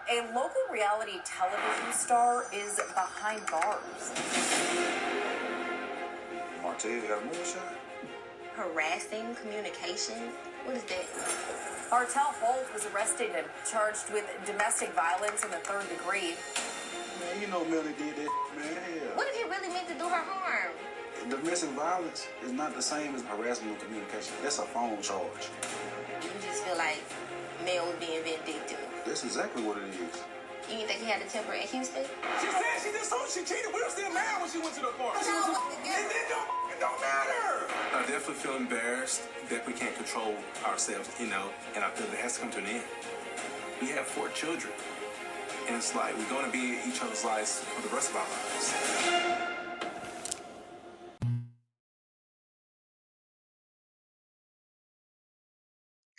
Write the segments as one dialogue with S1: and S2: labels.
S1: A local reality television star is behind bars.
S2: Martell, you got a moonshot?
S3: Harassing communication? What is that?
S1: Martell was arrested and charged with domestic violence in the 3rd degree.
S2: Man, you know Melly did that, man. Hell.
S3: What if he really meant to do her harm?
S2: Domestic violence is not the same as harassment of communication. That's a phone charge.
S3: You just feel like Mel was being vindictive.
S2: That's exactly what it is.
S3: You didn't think he had a temper in Houston?
S4: She said she just told she cheated. We were still mad when she went to the park. It don't matter.
S5: I definitely feel embarrassed that we can't control ourselves, and I feel it has to come to an end. We have 4 children, and it's like we're going to be in each other's lives for the rest of our lives.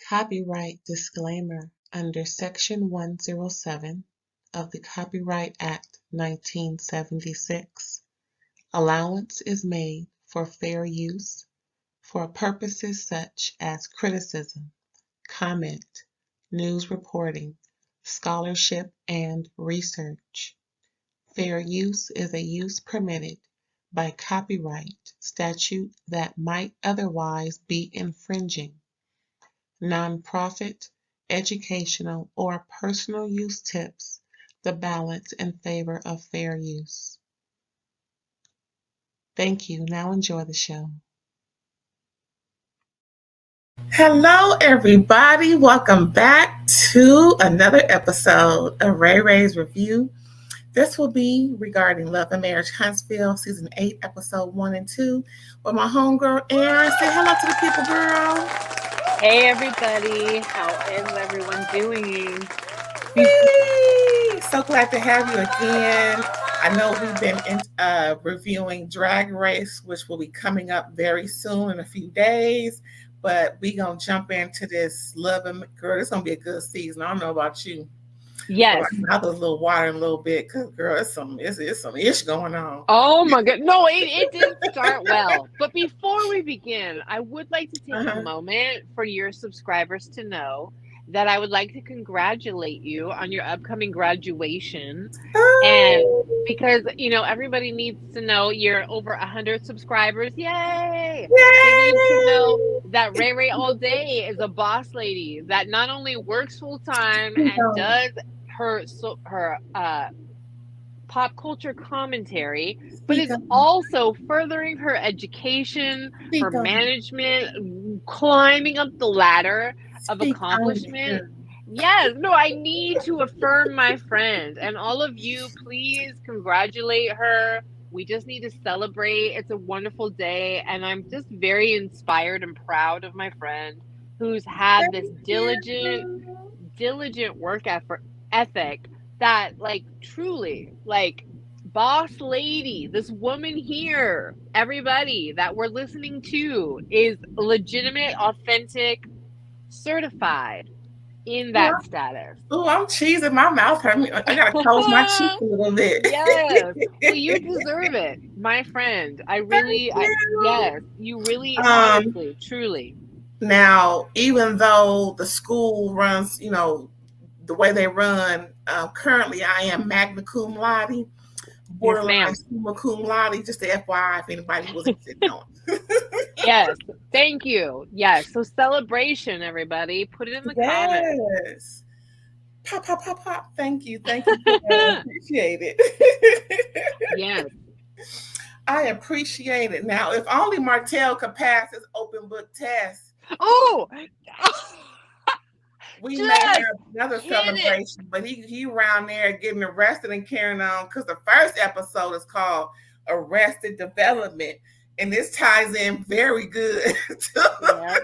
S6: Copyright disclaimer under Section 107 of the Copyright Act 1976. Allowance is made for fair use for purposes such as criticism, comment, news reporting, scholarship, and research. Fair use is a use permitted by copyright statute that might otherwise be infringing. Nonprofit, educational, or personal use tips the balance in favor of fair use. Thank you. Now enjoy the show. Hello, everybody. Welcome back to another episode of RAERAEs Review. This will be regarding Love and Marriage Huntsville, Season 8, Episode 1 and 2, with my homegirl, Erin. Say hello to the people, girl.
S7: Hey everybody, how is everyone doing?
S6: Yay! So glad to have you again. I know we've been reviewing Drag Race, which will be coming up very soon in a few days, but we're going to jump into this Love and Girl. It's going to be a good season. I don't know about you.
S7: Yes.
S6: My mouth is a little watering a little bit because, girl, it's some ish going on.
S7: Oh my God. No, it didn't start well. But before we begin, I would like to take a moment for your subscribers to know that I would like to congratulate you on your upcoming graduation. And because, everybody needs to know you're over 100 subscribers. Yay! They need to know that RAERAE all day is a boss lady that not only works full time and does her pop culture commentary, but it's also furthering her education, her management, climbing up the ladder of accomplishment. Yes, no, I need to affirm my friend, and all of you, please congratulate her. We just need to celebrate. It's a wonderful day, and I'm just very inspired and proud of my friend who's had this diligent work ethic that, truly, boss lady, this woman here, everybody that we're listening to is legitimate, authentic, certified in that status.
S6: Oh, I'm cheesing. My mouth hurt me. I gotta close my cheek a little bit.
S7: Yes, well, you deserve it, my friend. Yes, you really, honestly, truly.
S6: Now, even though the school runs, the way they run, currently I am magna cum laude, borderline summa cum laude, just the FYI if anybody wasn't knowing.
S7: Yes, thank you. Yes, so celebration, everybody. Put it in the comments.
S6: Pop, pop, pop, pop. Thank you. I appreciate it.
S7: Yes.
S6: I appreciate it. Now, if only Martell could pass his open book test.
S7: Oh!
S6: We may have another celebration, but he around there getting arrested and carrying on because the first episode is called Arrested Development, and this ties in very good to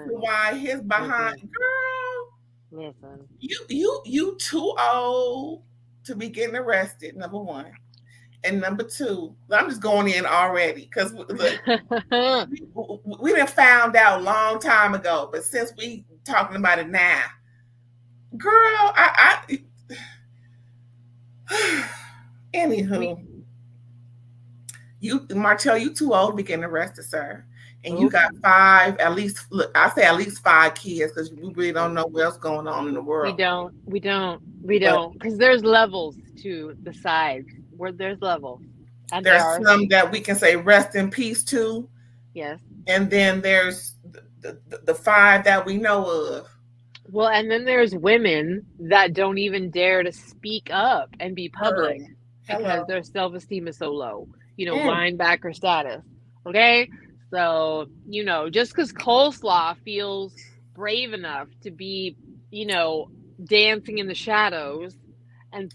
S6: why his behind girl.
S7: Listen,
S6: you too old to be getting arrested. Number one. And number two, I'm just going in already because we done found out a long time ago, but since we talking about it now, girl, anywho, Martell, you too old to be getting arrested, sir. and you got 5, at least, look, I say at least 5 kids because we really don't know what's going on in the world.
S7: We don't, because there's levels to the sides where there's levels. And
S6: there's some that we can say rest in peace to.
S7: Yes.
S6: And then there's the 5 that we know of.
S7: Well, and then there's women that don't even dare to speak up and be public because their self-esteem is so low. Linebacker status. Okay? So, just because Coleslaw feels brave enough to be, dancing in the shadows and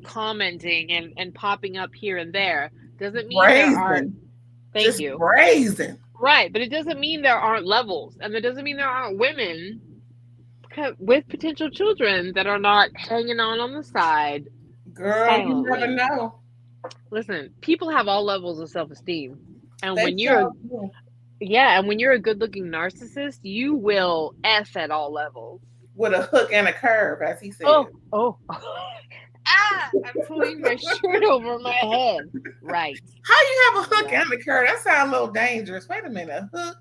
S7: commenting and popping up here and there doesn't mean there aren't. Thank you.
S6: Brazen.
S7: Right, but it doesn't mean there aren't levels, and it doesn't mean there aren't women with potential children that are not hanging on the side.
S6: Girl, silently. You never know.
S7: Listen, people have all levels of self-esteem, and when you're a good-looking narcissist, you will F at all levels
S6: with a hook and a curve, as he said.
S7: Oh. I'm pulling my shirt over my head. Right.
S6: How you have a hook and a curve? That sounds a little dangerous. Wait a minute, a hook.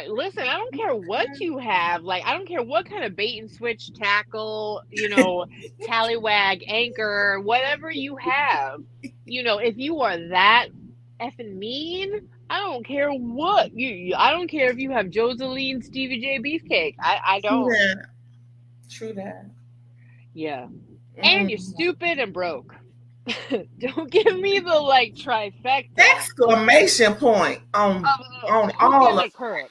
S7: Listen, I don't care what you have. Like, I don't care what kind of bait and switch tackle, tallywag, anchor, whatever you have. If you are that effing mean, I don't care what I don't care if you have Joseline Stevie J Beefcake. I don't.
S6: True that.
S7: Yeah. And you're stupid and broke. Don't give me the trifecta.
S6: Exclamation point on all of
S7: it.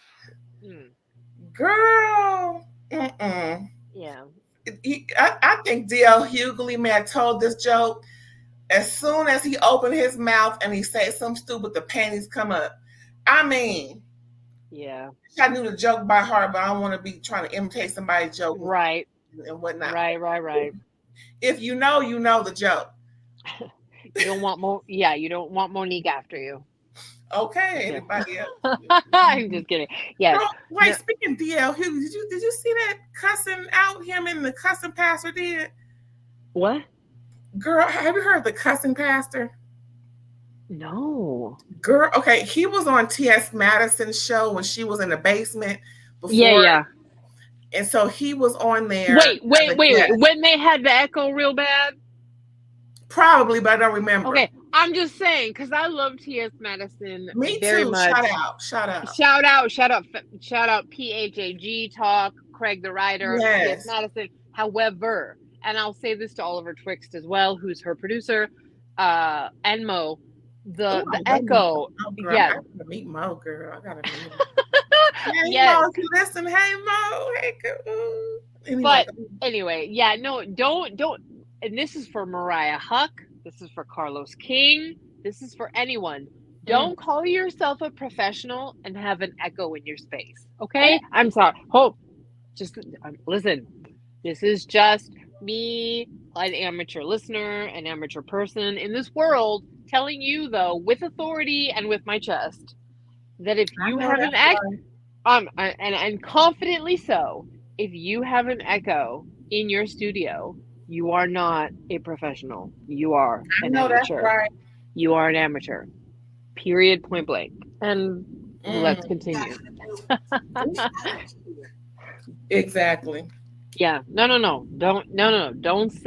S6: Girl.
S7: Yeah.
S6: I think D.L. Hughley, man, told this joke. As soon as he opened his mouth and he said something stupid, the panties come up. I mean,
S7: yeah.
S6: I knew the joke by heart, but I don't want to be trying to imitate somebody's joke.
S7: Right.
S6: And whatnot.
S7: Right. If
S6: you know the joke.
S7: You don't want more. Yeah, you don't want Monique after you.
S6: Okay, anybody else?
S7: I'm just kidding. Yeah.
S6: Wait, speaking of DL Hughley, did you see that cussing out him and the cussing pastor did?
S7: What?
S6: Girl, have you heard of the cussing pastor?
S7: No.
S6: Girl, okay, he was on T.S. Madison's show when she was in the basement before.
S7: Yeah.
S6: And so he was on there.
S7: Wait. When they had the echo real bad?
S6: Probably, but I don't remember.
S7: Okay, I'm just saying because I love T.S. Madison.
S6: Me
S7: very
S6: too.
S7: Much.
S6: Shout out.
S7: PHAG Talk, Craig the Writer,
S6: yes.
S7: T.S. Madison. However, and I'll say this to Oliver Twixt as well, who's her producer, and Mo. The echo.
S6: I gotta meet Mo, girl. I gotta meet Mo. Hey,
S7: yes.
S6: Mo, listen. Hey, Mo. Hey, girl.
S7: But anyway, yeah, no, don't. And this is for Mariah Huck. This is for Carlos King. This is for anyone. Don't call yourself a professional and have an echo in your space. Okay? I'm sorry. Just listen. This is just me, an amateur listener, an amateur person in this world, telling you, though, with authority and with my chest, that if you have an echo, and confidently so, if you have an echo in your studio, you are not a professional. You are an amateur. That's right. You are an amateur. Period. Point blank. And let's continue.
S6: Exactly.
S7: Yeah. No. Don't.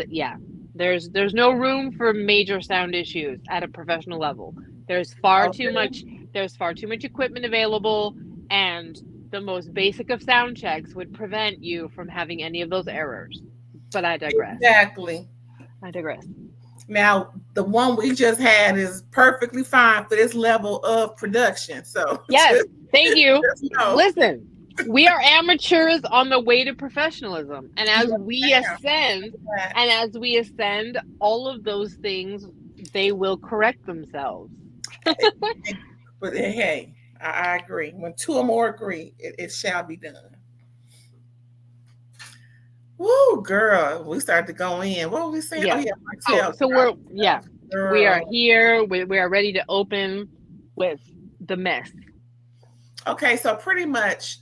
S7: Yeah. There's no room for major sound issues at a professional level. There's far too much equipment available, and the most basic of sound checks would prevent you from having any of those errors. But I digress.
S6: Exactly.
S7: I digress.
S6: Now, the one we just had is perfectly fine for this level of production. So
S7: yes, thank you. Listen, we are amateurs on the way to professionalism, and as we ascend, all of those things, they will correct themselves.
S6: But hey, I agree. When two or more agree, it shall be done. Woo, girl, we started to go in. What were we saying?
S7: Yeah.
S6: Martell.
S7: So we are here. We are ready to open with the mess.
S6: Okay, so pretty much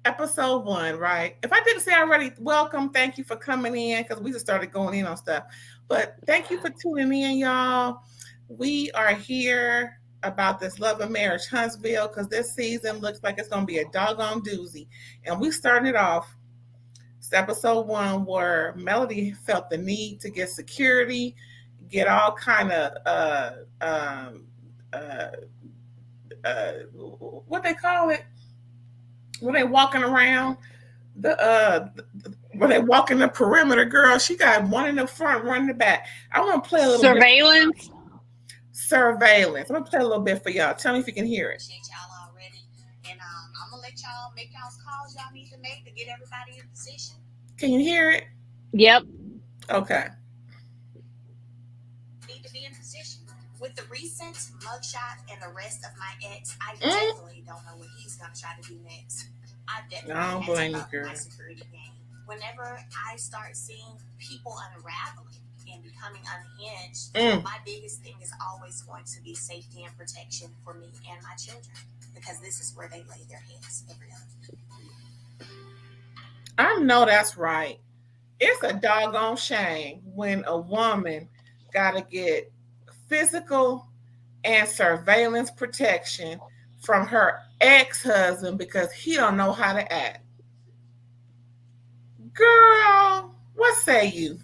S6: episode 1, right? If I didn't say already, welcome. Thank you for coming in because we just started going in on stuff. But thank you for tuning in, y'all. We are here about this Love and Marriage Huntsville because this season looks like it's going to be a doggone doozy. And we started off, it's episode 1, where Melody felt the need to get security, get all kind of what they call it when they walking around when they walking the perimeter. Girl, she got one in the front, one in the back. I want to play a little
S7: surveillance.
S6: Surveillance. I'm gonna play a little bit for y'all. Tell me if you can hear it.
S8: Appreciate y'all already, and I'm gonna let y'all make y'all's calls y'all need to make to get everybody in position.
S6: Can you hear it?
S7: Yep.
S6: Okay.
S8: Need to be in position. With the recent mugshot and arrest of my ex, I definitely don't know what he's gonna try to do next. I definitely
S6: don't
S8: had
S6: blame
S8: to
S6: you,
S8: up
S6: girl.
S8: my security game. Whenever I start seeing people unraveling and becoming unhinged, my biggest thing is always going to be safety and protection for me and my children, because this is where they lay their heads every other.
S6: I know that's right. It's a doggone shame when a woman got to get physical and surveillance protection from her ex-husband because he don't know how to act. Girl, what say you?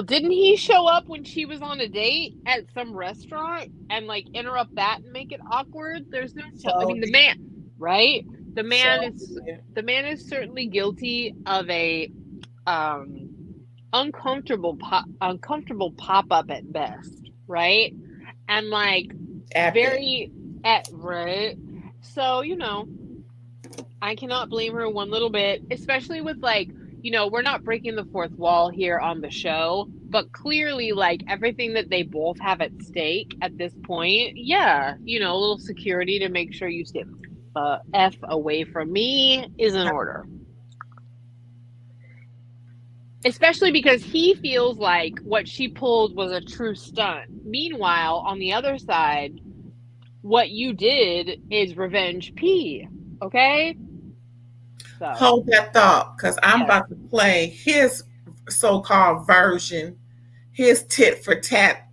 S7: Didn't he show up when she was on a date at some restaurant and like interrupt that and make it awkward? There's no, I mean, the man, right? The man is certainly guilty of a uncomfortable pop up at best, right? And like right. So, you know, I cannot blame her one little bit, especially with like, you know, we're not breaking the fourth wall here on the show, but clearly like everything that they both have at stake at this point, yeah, you know, a little security to make sure you stay F away from me is in order. Especially because he feels like what she pulled was a true stunt. Meanwhile, on the other side, what you did is revenge P. Okay? So
S6: hold that thought, because I'm about to play his so-called version, his tit for tat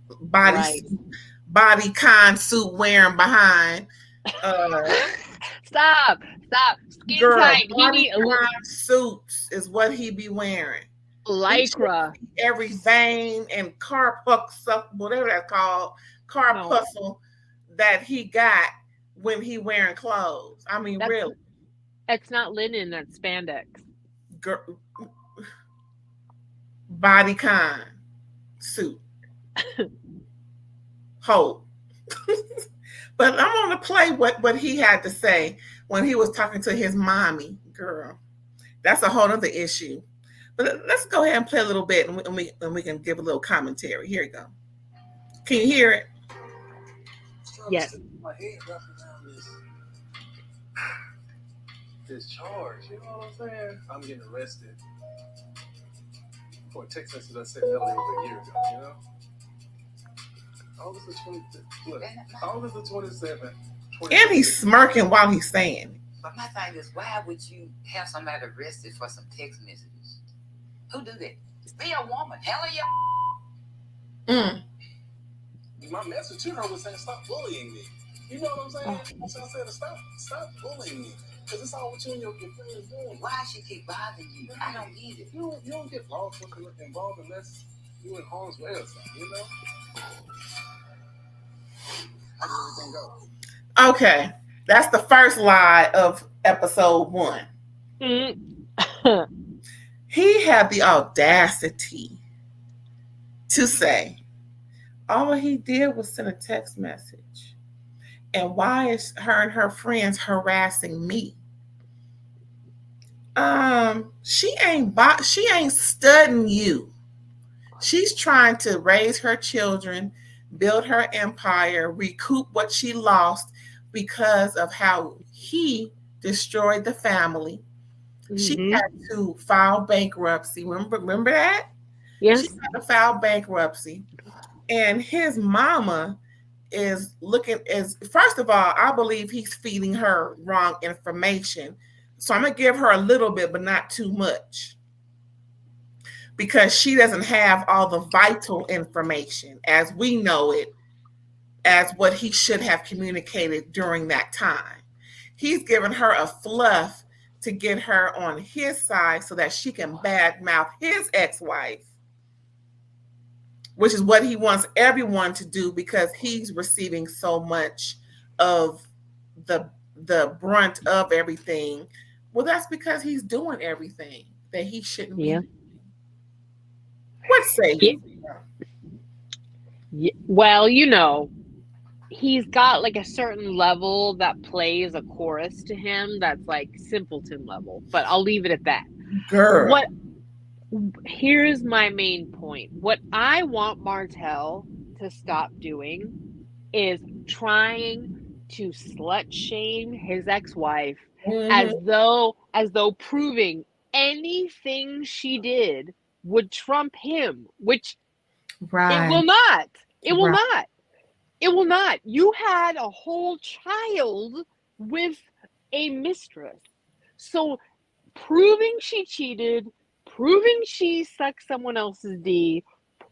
S6: bodycon suit wearing behind.
S7: Stop. Skin
S6: Girl,
S7: tight.
S6: bodycon suits is what he be wearing.
S7: Lycra.
S6: Every vein and carpuscle, whatever that's called, carpuscle that he got when he wearing clothes. I mean, really.
S7: It's not linen, that's spandex.
S6: Girl, bodycon suit. Hope. But I'm going to play what he had to say when he was talking to his mommy. Girl, that's a whole other issue. But let's go ahead and play a little bit, and we can give a little commentary. Here you go. Can you hear it?
S7: Yes.
S5: My head wrapped around this charge. You know what I'm saying? I'm getting arrested for a text message I sent Melody over a year ago. You know, August the 27th.
S6: And he's smirking while he's saying it.
S9: But my thing is, why would you have somebody arrested for some text messages? Who do that? Be a woman. Hell yeah.
S5: My message to her was saying, "Stop bullying me." You know what I'm saying? So I said, "Stop bullying me," because it's all what you and your friends doing.
S9: Why she keep bothering you? I don't get it.
S5: You don't get lost involved unless you in harm's way or something. You know. How does everything go?
S6: Okay, that's the first lie of episode 1. He had the audacity to say, all he did was send a text message. And why is her and her friends harassing me? She ain't studying you. She's trying to raise her children, build her empire, recoup what she lost because of how he destroyed the family. She had to file bankruptcy. Remember that?
S7: Yes.
S6: She had to file bankruptcy. And his mama is first of all, I believe he's feeding her wrong information. So I'm going to give her a little bit, but not too much. because she doesn't have all the vital information as we know it, as what he should have communicated during that time. He's given her a fluff to get her on his side so that she can badmouth his ex-wife, which is what he wants everyone to do because he's receiving so much of the brunt of everything. Well, that's because he's doing everything that he shouldn't be doing. What say you?
S7: Yeah. Well, you know, he's got like a certain level that plays a chorus to him that's like simpleton level, but I'll leave it at that.
S6: Girl.
S7: Here's my main point. What I want Martell to stop doing is trying to slut shame his ex-wife as though proving anything she did would trump him, which it will not. It will not. It will not. You had a whole child with a mistress. So proving she cheated, proving she sucked someone else's D,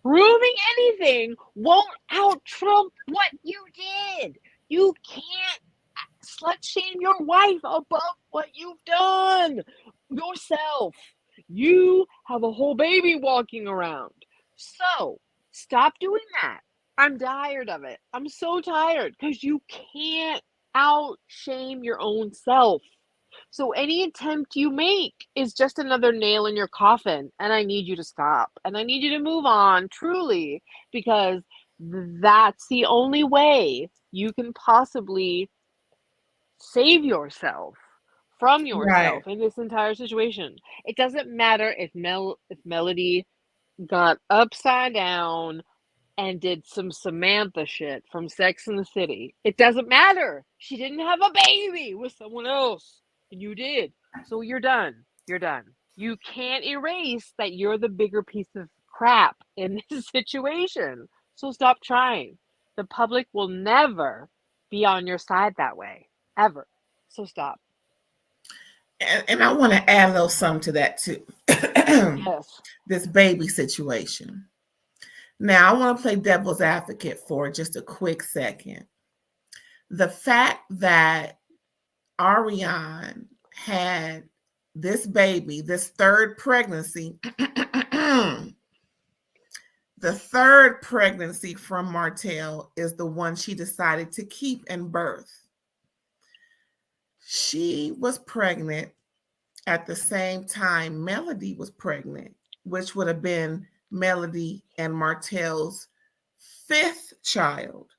S7: proving anything won't out-trump what you did. You can't slut shame your wife above what you've done yourself. You have a whole baby walking around. So stop doing that. I'm tired of it. I'm so tired because you can't out-shame your own self. So any attempt you make is just another nail in your coffin, and I need you to stop. And I need you to move on, truly, because that's the only way you can possibly save yourself from yourself in this entire situation. It doesn't matter if Melody got upside down and did some Samantha shit from Sex and the City. It doesn't matter. She didn't have a baby with someone else. And you did. So you're done. You're done. You can't erase that you're the bigger piece of crap in this situation. So stop trying. The public will never be on your side that way. Ever. So stop.
S6: And I want to add a little something to that too.
S7: Yes.
S6: This baby situation. Now, I want to play devil's advocate for just a quick second. The fact that Ariane had this baby, this third pregnancy, the third pregnancy from Martell is the one she decided to keep and birth. She was pregnant at the same time Melody was pregnant, which would have been Melody and Martell's fifth child.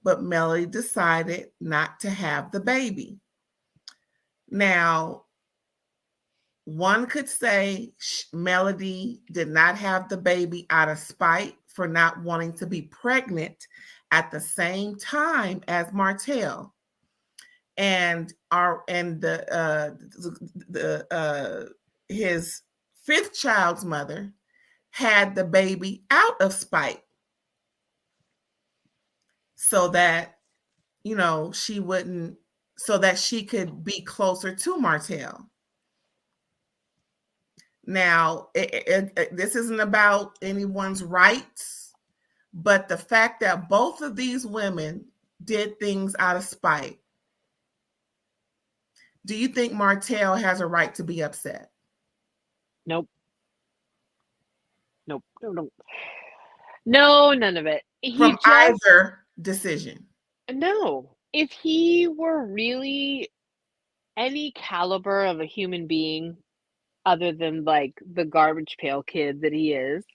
S6: But Melody decided not to have the baby. Now, one could say Melody did not have the baby out of spite for not wanting to be pregnant at the same time as Martell. And his fifth child's mother had the baby out of spite so that, you know, so that she could be closer to Martell. Now, this isn't about anyone's rights, but the fact that both of these women did things out of spite. Do you think Martell has a right to be upset?
S7: Nope. Nope. No, none of it.
S6: From either decision.
S7: No. If he were really any caliber of a human being, other than like the garbage pail kid that he is,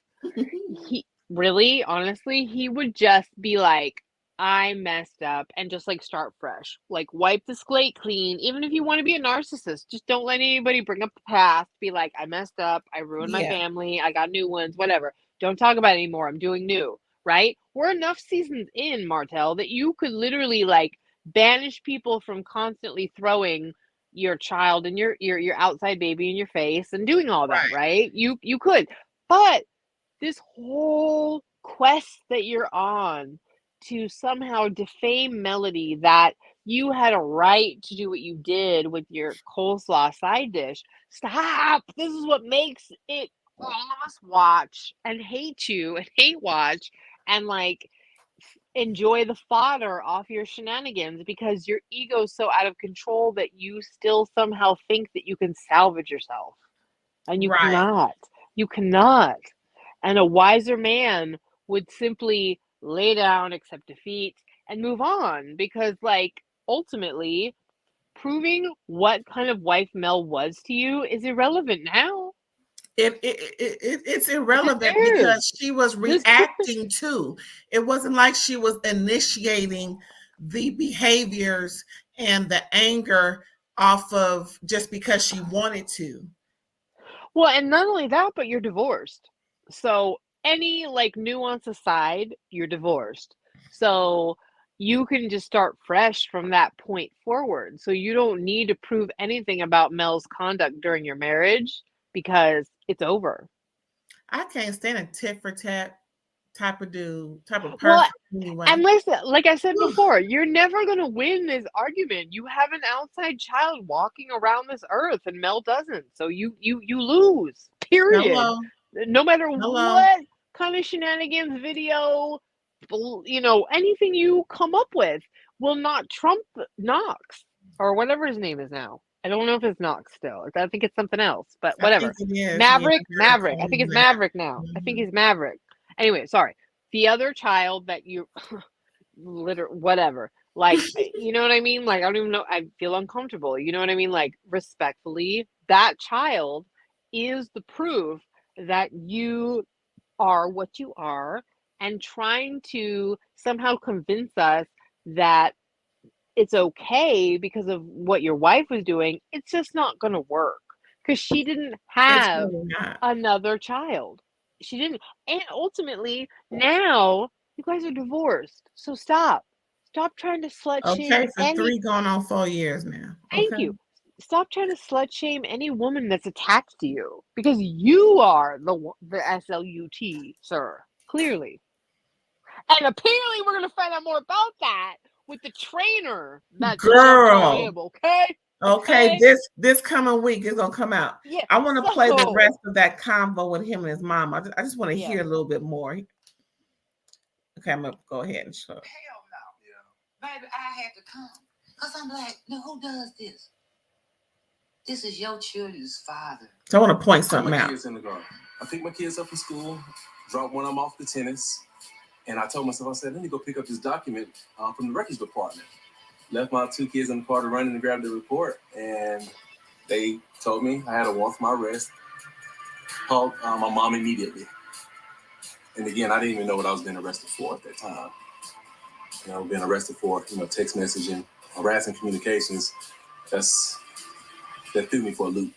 S7: he really, honestly, he would just be like, I messed up, and just like start fresh. Like wipe the slate clean. Even if you want to be a narcissist, just don't let anybody bring up the past. Be like, I messed up. I ruined my family. I got new ones, whatever. Don't talk about it anymore. I'm doing new, right? We're enough seasons in, Martell, that you could literally like banish people from constantly throwing your child and your outside baby in your face and doing all that, right? You could. But this whole quest that you're on to somehow defame Melody, that you had a right to do what you did with your coleslaw side dish. Stop. This is what makes it all of us watch and hate you and hate watch and like enjoy the fodder off your shenanigans because your ego's so out of control that you still somehow think that you can salvage yourself. And you
S6: Right.
S7: cannot. You cannot. And a wiser man would simply lay down, accept defeat, and move on because, like, ultimately, proving what kind of wife Mel was to you is irrelevant now.
S6: It's irrelevant
S7: It is.
S6: because she was reacting to. It wasn't like she was initiating the behaviors and the anger off of just because she wanted to.
S7: Well, and not only that, but you're divorced. So any like nuance aside, you're divorced. So you can just start fresh from that point forward. So you don't need to prove anything about Mel's conduct during your marriage because it's over.
S6: I can't stand a tit for tat type of person.
S7: Well,
S6: anyway.
S7: and listen, like I said before, you're never going to win this argument. You have an outside child walking around this earth and Mel doesn't. So you lose. Period.
S6: Hello.
S7: No matter what kind of shenanigans, video, you know, anything you come up with will not trump Knox or whatever his name is now. I don't know if it's Knox still. I think it's something else, but whatever. Maverick. I think it's Maverick now. I think he's Maverick. Anyway, sorry. The other child that you whatever. Like, you know what I mean? Like, I don't even know. I feel uncomfortable. You know what I mean? Like, respectfully, that child is the proof that you are what you are, and trying to somehow convince us that it's okay because of what your wife was doing, it's just not going to work because she didn't have another child. She didn't. And ultimately, now you guys are divorced. So stop trying to slut shame.
S6: Okay, for 3 going on 4 years now.
S7: Thank you. Stop trying to slut shame any woman that's attached to you because you are the SLUT, sir. Clearly. And apparently we're going to find out more about that with the trainer that's
S6: Girl.
S7: Okay?
S6: Okay, this coming week is going to come out.
S7: Yeah,
S6: I want to play the rest of that convo with him and his mom. I just want to hear a little bit more. Okay, I'm going to go ahead and show.
S9: Hell no. Yeah. Baby, I had to come. Because I'm like, no, who does this? This is your children's father.
S6: So I want to point something out.
S5: Kids in the garden. I pick my kids up from school, drop one of them off the tennis, and I told myself, I said, let me go pick up this document from the records department. Left my 2 kids in the car to run and grab the report, and they told me I had a warrant for my arrest. Called my mom immediately. And again, I didn't even know what I was being arrested for at that time. You know, being arrested for, text messaging, harassing communications. That threw me for a loop.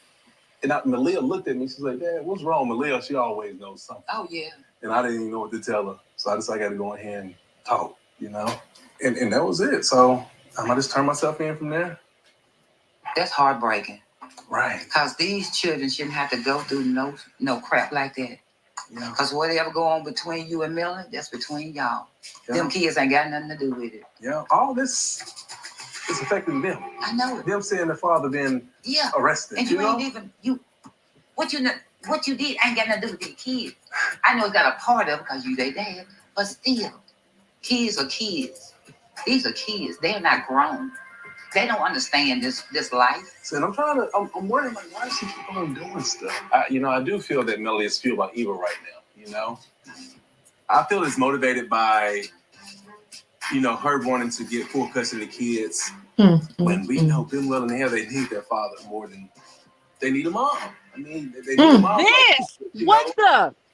S5: And Malia looked at me. She's like, Dad, what's wrong? Malia, she always knows something.
S9: Oh, yeah.
S5: And I didn't even know what to tell her. So I got to go ahead and talk, And that was it. So I just turned myself in from there.
S9: That's heartbreaking.
S5: Right.
S9: Because these children shouldn't have to go through no crap like that.
S5: Yeah.
S9: Because whatever go on between you and Millie, that's between y'all. Yeah. Them kids ain't got nothing to do with it.
S5: Yeah. All this is affecting them.
S9: I know it.
S5: Them seeing their father being arrested.
S9: And you ain't even what you did ain't got nothing to do with the kids. I know it's got a part of it because you their dad, but still, kids are kids. These are kids. They're not grown. They don't understand this life.
S5: So I'm worried, like, why does she keep on doing stuff? I do feel that Melly is fueled by evil right now, I feel it's motivated by, her wanting to get full custody of the kids when we know good well and hell they need their father more than they need a mom. I mean, they need a mom.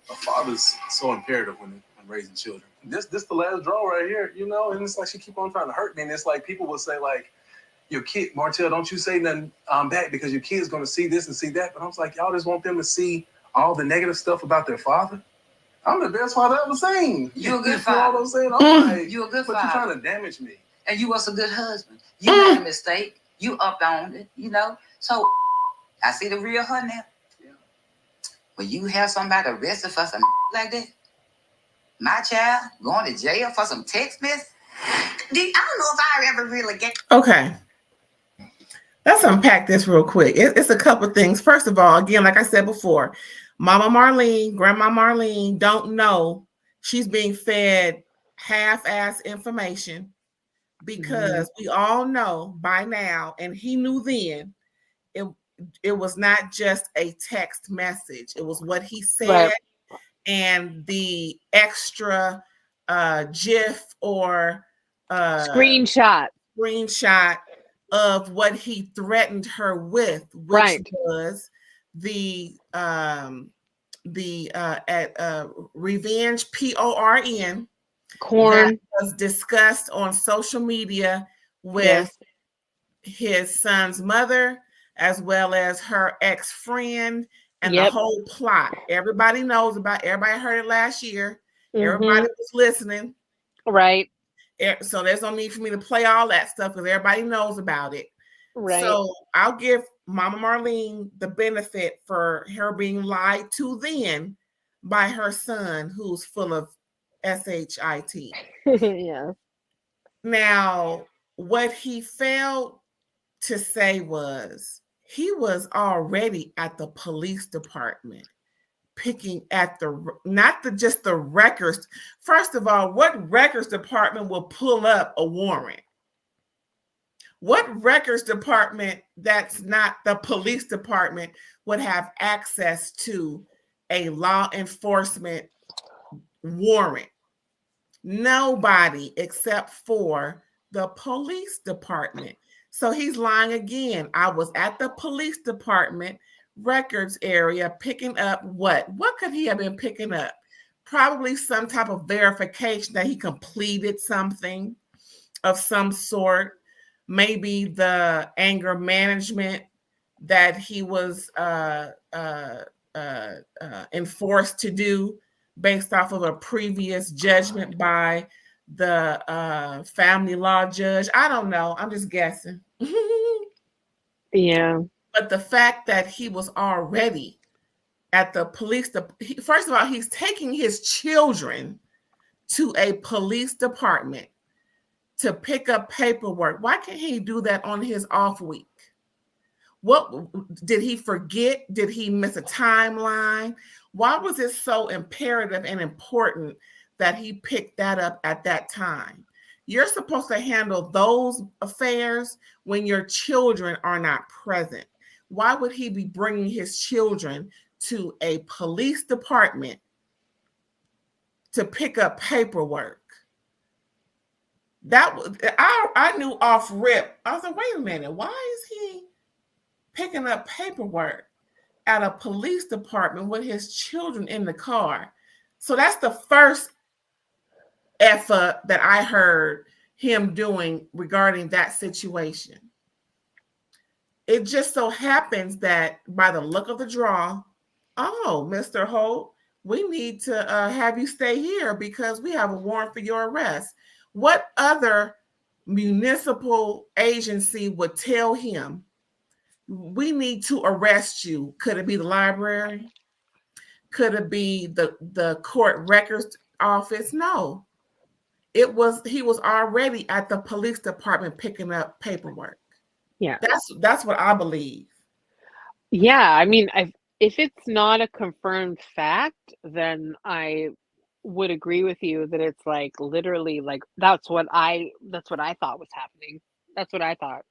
S7: A
S5: father's so imperative when raising children. This the last draw right here, and it's like she keep on trying to hurt me. And it's like people will say, like, your kid, Martell, don't you say nothing back because your kid's going to see this and see that. But I was like, y'all just want them to see all the negative stuff about their father? I'm the best father I've ever seen.
S9: You're a good
S5: father. You know what I'm saying? I'm like,
S9: you're a good father.
S5: But you're trying to damage me.
S9: And you was a good husband. You made a mistake. You up-owned it, So I see the real her now. Yeah. When you have somebody arrested for some like that, my child going to jail for some text message, I don't know if I ever really get.
S6: Okay. Let's unpack this real quick. It's a couple of things. First of all, again, like I said before, Mama Marlene, Grandma Marlene don't know she's being fed half-ass information because we all know by now, and he knew then, it was not just a text message. It was what he said and the extra GIF or
S7: screenshot
S6: of what he threatened her with, which was the revenge, PORN,
S7: corn,
S6: that was discussed on social media with his son's mother, as well as her ex-friend, and the whole plot. Everybody knows about. Everybody heard it last year. Everybody was listening.
S7: Right.
S6: So there's no need for me to play all that stuff because everybody knows about it.
S7: Right.
S6: So I'll give Mama Marlene the benefit for her being lied to then by her son, who's full of SHIT.
S7: Yeah.
S6: Now, what he failed to say was he was already at the police department picking at just the records. First of all, what records department will pull up a warrant? What records department that's not the police department would have access to a law enforcement warrant? Nobody except for the police department. So he's lying again. I was at the police department records area picking up what? What could he have been picking up? Probably some type of verification that he completed something of some sort. Maybe the anger management that he was enforced to do based off of a previous judgment by the family law judge. I don't know. I'm just guessing.
S7: Yeah.
S6: But the fact that he was already at the police, first of all, he's taking his children to a police department to pick up paperwork. Why can't he do that on his off week? What did he forget? Did he miss a timeline? Why was it so imperative and important that he picked that up at that time? You're supposed to handle those affairs when your children are not present. Why would he be bringing his children to a police department to pick up paperwork? That was, I knew off rip. I was like, wait a minute, why is he picking up paperwork at a police department with his children in the car? So that's the first effort that I heard him doing regarding that situation. It just so happens that by the look of the draw, oh, Mr. Holt, we need to have you stay here because we have a warrant for your arrest. What other municipal agency would tell him, we need to arrest you? Could it be the library? Could it be the court records office? No. He was already at the police department picking up paperwork.
S7: Yeah.
S6: That's what I believe.
S7: Yeah, I mean, if it's not a confirmed fact, then I would agree with you that it's like literally like that's what I thought was happening. That's what I thought.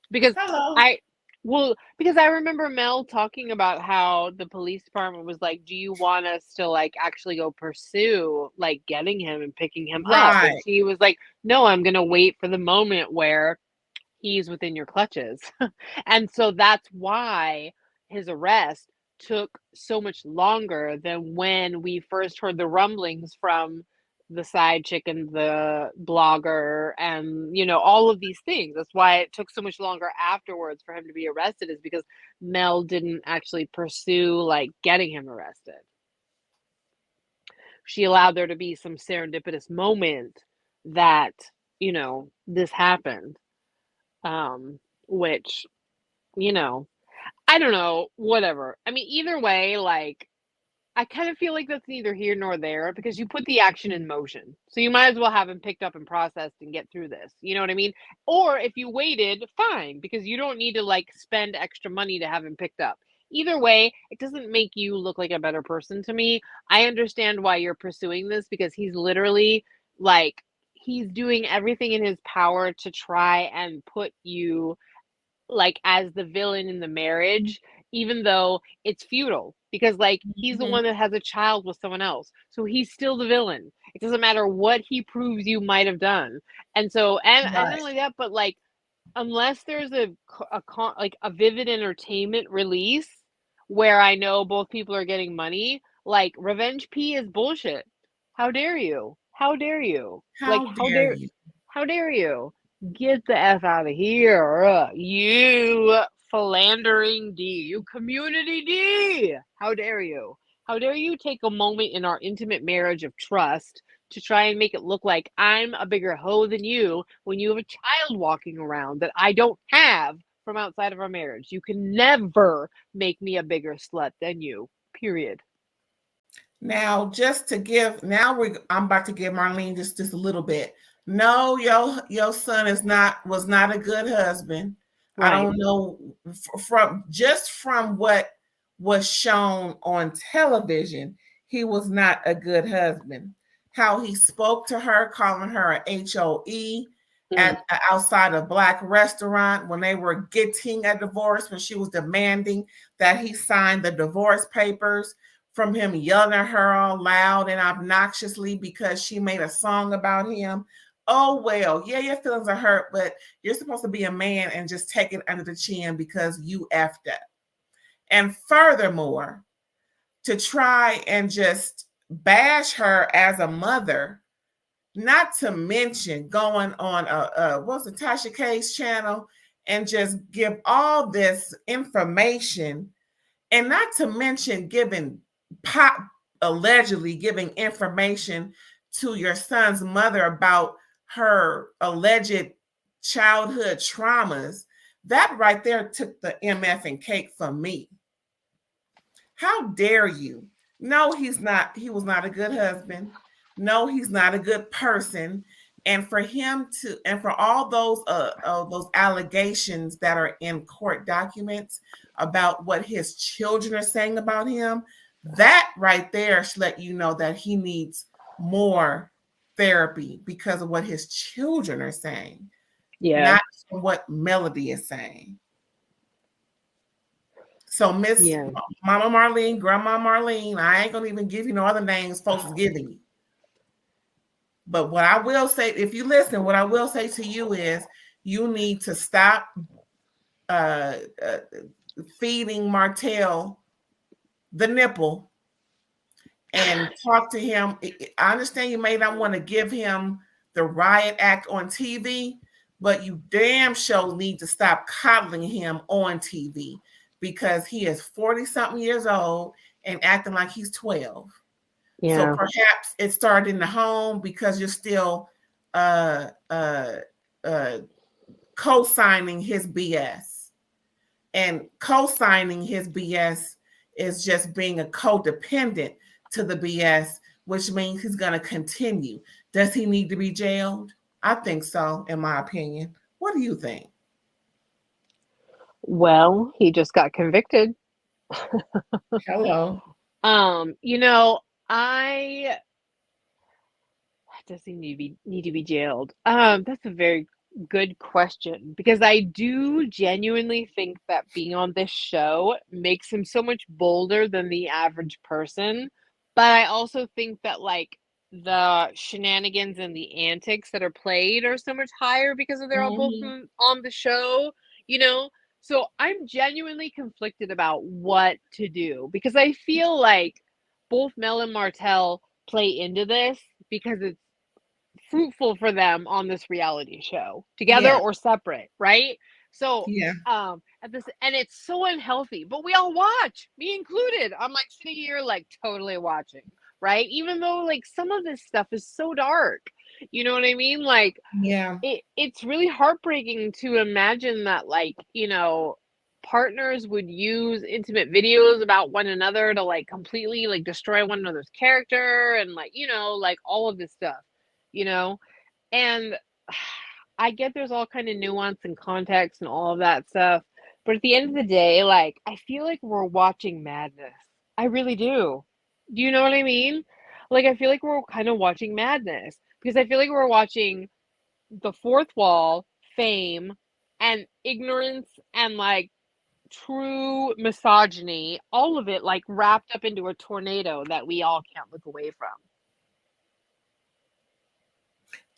S7: Because because I remember Mel talking about how the police department was like, do you want us to like actually go pursue like getting him and picking him up? And she was like, no, I'm gonna wait for the moment where he's within your clutches. And so that's why his arrest took so much longer than when we first heard the rumblings from the side chick and the blogger and, you know, all of these things. That's why it took so much longer afterwards for him to be arrested, is because Mel didn't actually pursue like getting him arrested. She allowed there to be some serendipitous moment that, you know, this happened. Which, you know, I don't know, whatever. I mean, either way, like, I kind of feel like that's neither here nor there because you put the action in motion. So you might as well have him picked up and processed and get through this. You know what I mean? Or if you waited, fine, because you don't need to like spend extra money to have him picked up. either way, it doesn't make you look like a better person to me. I understand why you're pursuing this, because he's literally like, he's doing everything in his power to try and put you like as the villain in the marriage, even though it's futile, because like he's the one that has a child with someone else, so he's still the villain. It doesn't matter what he proves you might have done. And so, and not only that, but like, unless there's like a Vivid Entertainment release where I know both people are getting money, like Revenge P is bullshit. How dare you? How dare you? Like,
S6: How dare you?
S7: how dare you? Get the F out of here, you philandering D, you community D. How dare you? How dare you take a moment in our intimate marriage of trust to try and make it look like I'm a bigger hoe than you when you have a child walking around that I don't have from outside of our marriage. You can never make me a bigger slut than you, period.
S6: Now, just to give, I'm about to give Marlene just a little bit. No, your son was not a good husband. Right. I don't know from what was shown on television, he was not a good husband. How he spoke to her, calling her a HOE at outside a Black restaurant when they were getting a divorce, when she was demanding that he sign the divorce papers, from him yelling at her all loud and obnoxiously because she made a song about him. Oh, well, yeah, your feelings are hurt, but you're supposed to be a man and just take it under the chin because you effed up. And furthermore, to try and just bash her as a mother, not to mention going on what's the Tasha K's channel and just give all this information, and not to mention allegedly giving information to your son's mother about her alleged childhood traumas. That right there took the MF and cake from me. How dare you? No, he's not. He was not a good husband. No, he's not a good person. And for him to, and for all those allegations that are in court documents about what his children are saying about him, that right there should let you know that he needs more therapy because of what his children are saying, not what Melody is saying. So Mama Marlene, Grandma Marlene, I ain't gonna even give you no other names folks is giving you. But what I will say, if you listen, what I will say to you is you need to stop feeding Martell the nipple and talk to him. I understand you may not want to give him the riot act on TV, but you damn sure need to stop coddling him on TV because he is 40-something years old and acting like he's 12. Yeah. So perhaps it started in the home because you're still co-signing his BS. And co-signing his BS is just being a codependent to the BS, which means he's going to continue. Does he need to be jailed? I think so, in my opinion. What do you think?
S7: Well, he just got convicted.
S6: Hello.
S7: You know, does he need to be jailed? That's a very good question, because I do genuinely think that being on this show makes him so much bolder than the average person. But I also think that like the shenanigans and the antics that are played are so much higher because they're all both on the show, you know? So I'm genuinely conflicted about what to do, because I feel like both Mel and Martell play into this because it's fruitful for them on this reality show, together or separate, right? So at this, and it's so unhealthy, but we all watch, me included. I'm like sitting here like totally watching, right? Even though like some of this stuff is so dark, you know what I mean? Like it's really heartbreaking to imagine that, like, you know, partners would use intimate videos about one another to like completely like destroy one another's character and like, you know, like all of this stuff, you know. And I get there's all kind of nuance and context and all of that stuff, But at the end of the day, like, I feel like we're watching madness. I really do. Do you know what I mean? Like, I feel like we're kind of watching madness because I feel like we're watching the fourth wall, fame, and ignorance and like true misogyny, all of it like wrapped up into a tornado that we all can't look away from.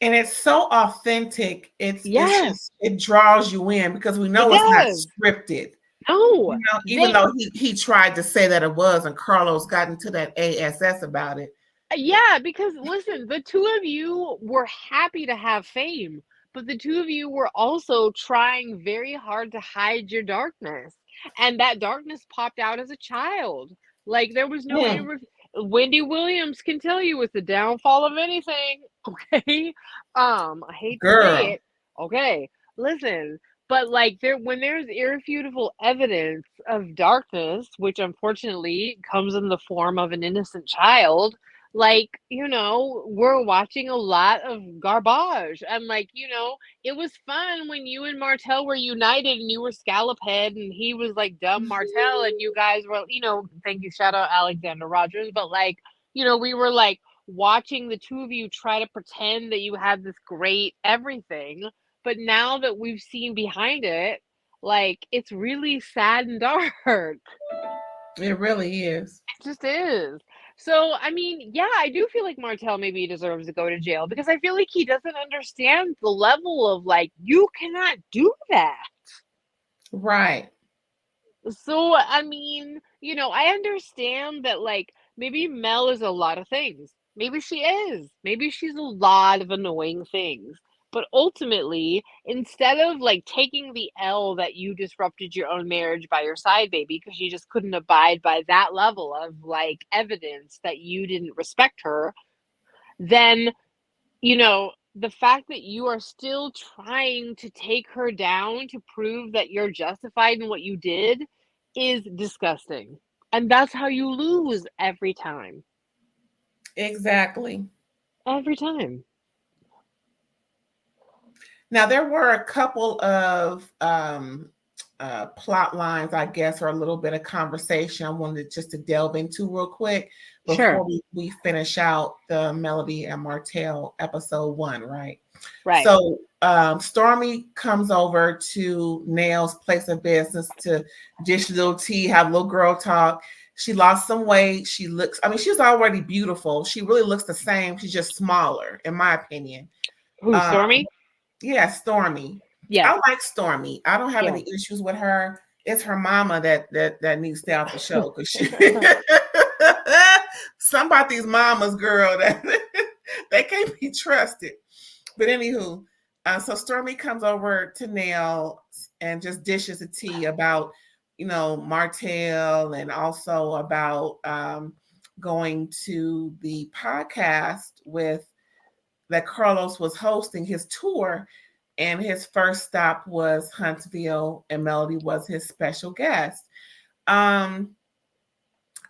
S6: And it's so authentic. It's
S7: Yes.
S6: just, it draws you in because we know
S7: It
S6: it's not
S7: does.
S6: scripted.
S7: No.
S6: You know, even though he tried to say that it was, and Carlos got into that ASS about it.
S7: Yeah, because listen, the two of you were happy to have fame, but the two of you were also trying very hard to hide your darkness. And that darkness popped out as a child. Like there was no way to Wendy Williams can tell you it's the downfall of anything. Okay. I hate to say it. Okay. Listen, but like when there's irrefutable evidence of darkness, which unfortunately comes in the form of an innocent child, like, you know, we're watching a lot of garbage. And like, you know, it was fun when you and Martell were united and you were Scallop Head and he was like dumb Martell and you guys were, you know, thank you, shout out Alexander Rogers, but like, you know, we were like watching the two of you try to pretend that you had this great everything. But now that we've seen behind it, like, it's really sad and dark.
S6: It really is.
S7: It just is. So, I mean, yeah, I do feel like Martell maybe deserves to go to jail because I feel like he doesn't understand the level of like, you cannot do that.
S6: Right.
S7: So, I mean, you know, I understand that like maybe Mel is a lot of things. Maybe she is. Maybe she's a lot of annoying things. But ultimately, instead of like taking the L that you disrupted your own marriage by your side baby because you just couldn't abide by that level of like evidence that you didn't respect her, then, you know, the fact that you are still trying to take her down to prove that you're justified in what you did is disgusting. And that's how you lose every time.
S6: Exactly.
S7: Every time.
S6: Now, there were a couple of plot lines, I guess, or a little bit of conversation I wanted just to delve into real quick before we finish out the Melody and Martell episode 1, right?
S7: Right.
S6: So Stormi comes over to Nail's place of business to dish a little tea, have a little girl talk. She lost some weight. She looks, I mean, she's already beautiful. She really looks the same. She's just smaller, in my opinion.
S7: Who, Stormi?
S6: Yeah, Stormi.
S7: Yeah.
S6: I like Stormi. I don't have any issues with her. It's her mama that needs to stay off the show because she some about these mamas, girl, that they can't be trusted. But anywho, so Stormi comes over to Nail and just dishes a tea about, you know, Martell and also about going to the podcast with that Carlos was hosting his tour, and his first stop was Huntsville, and Melody was his special guest. I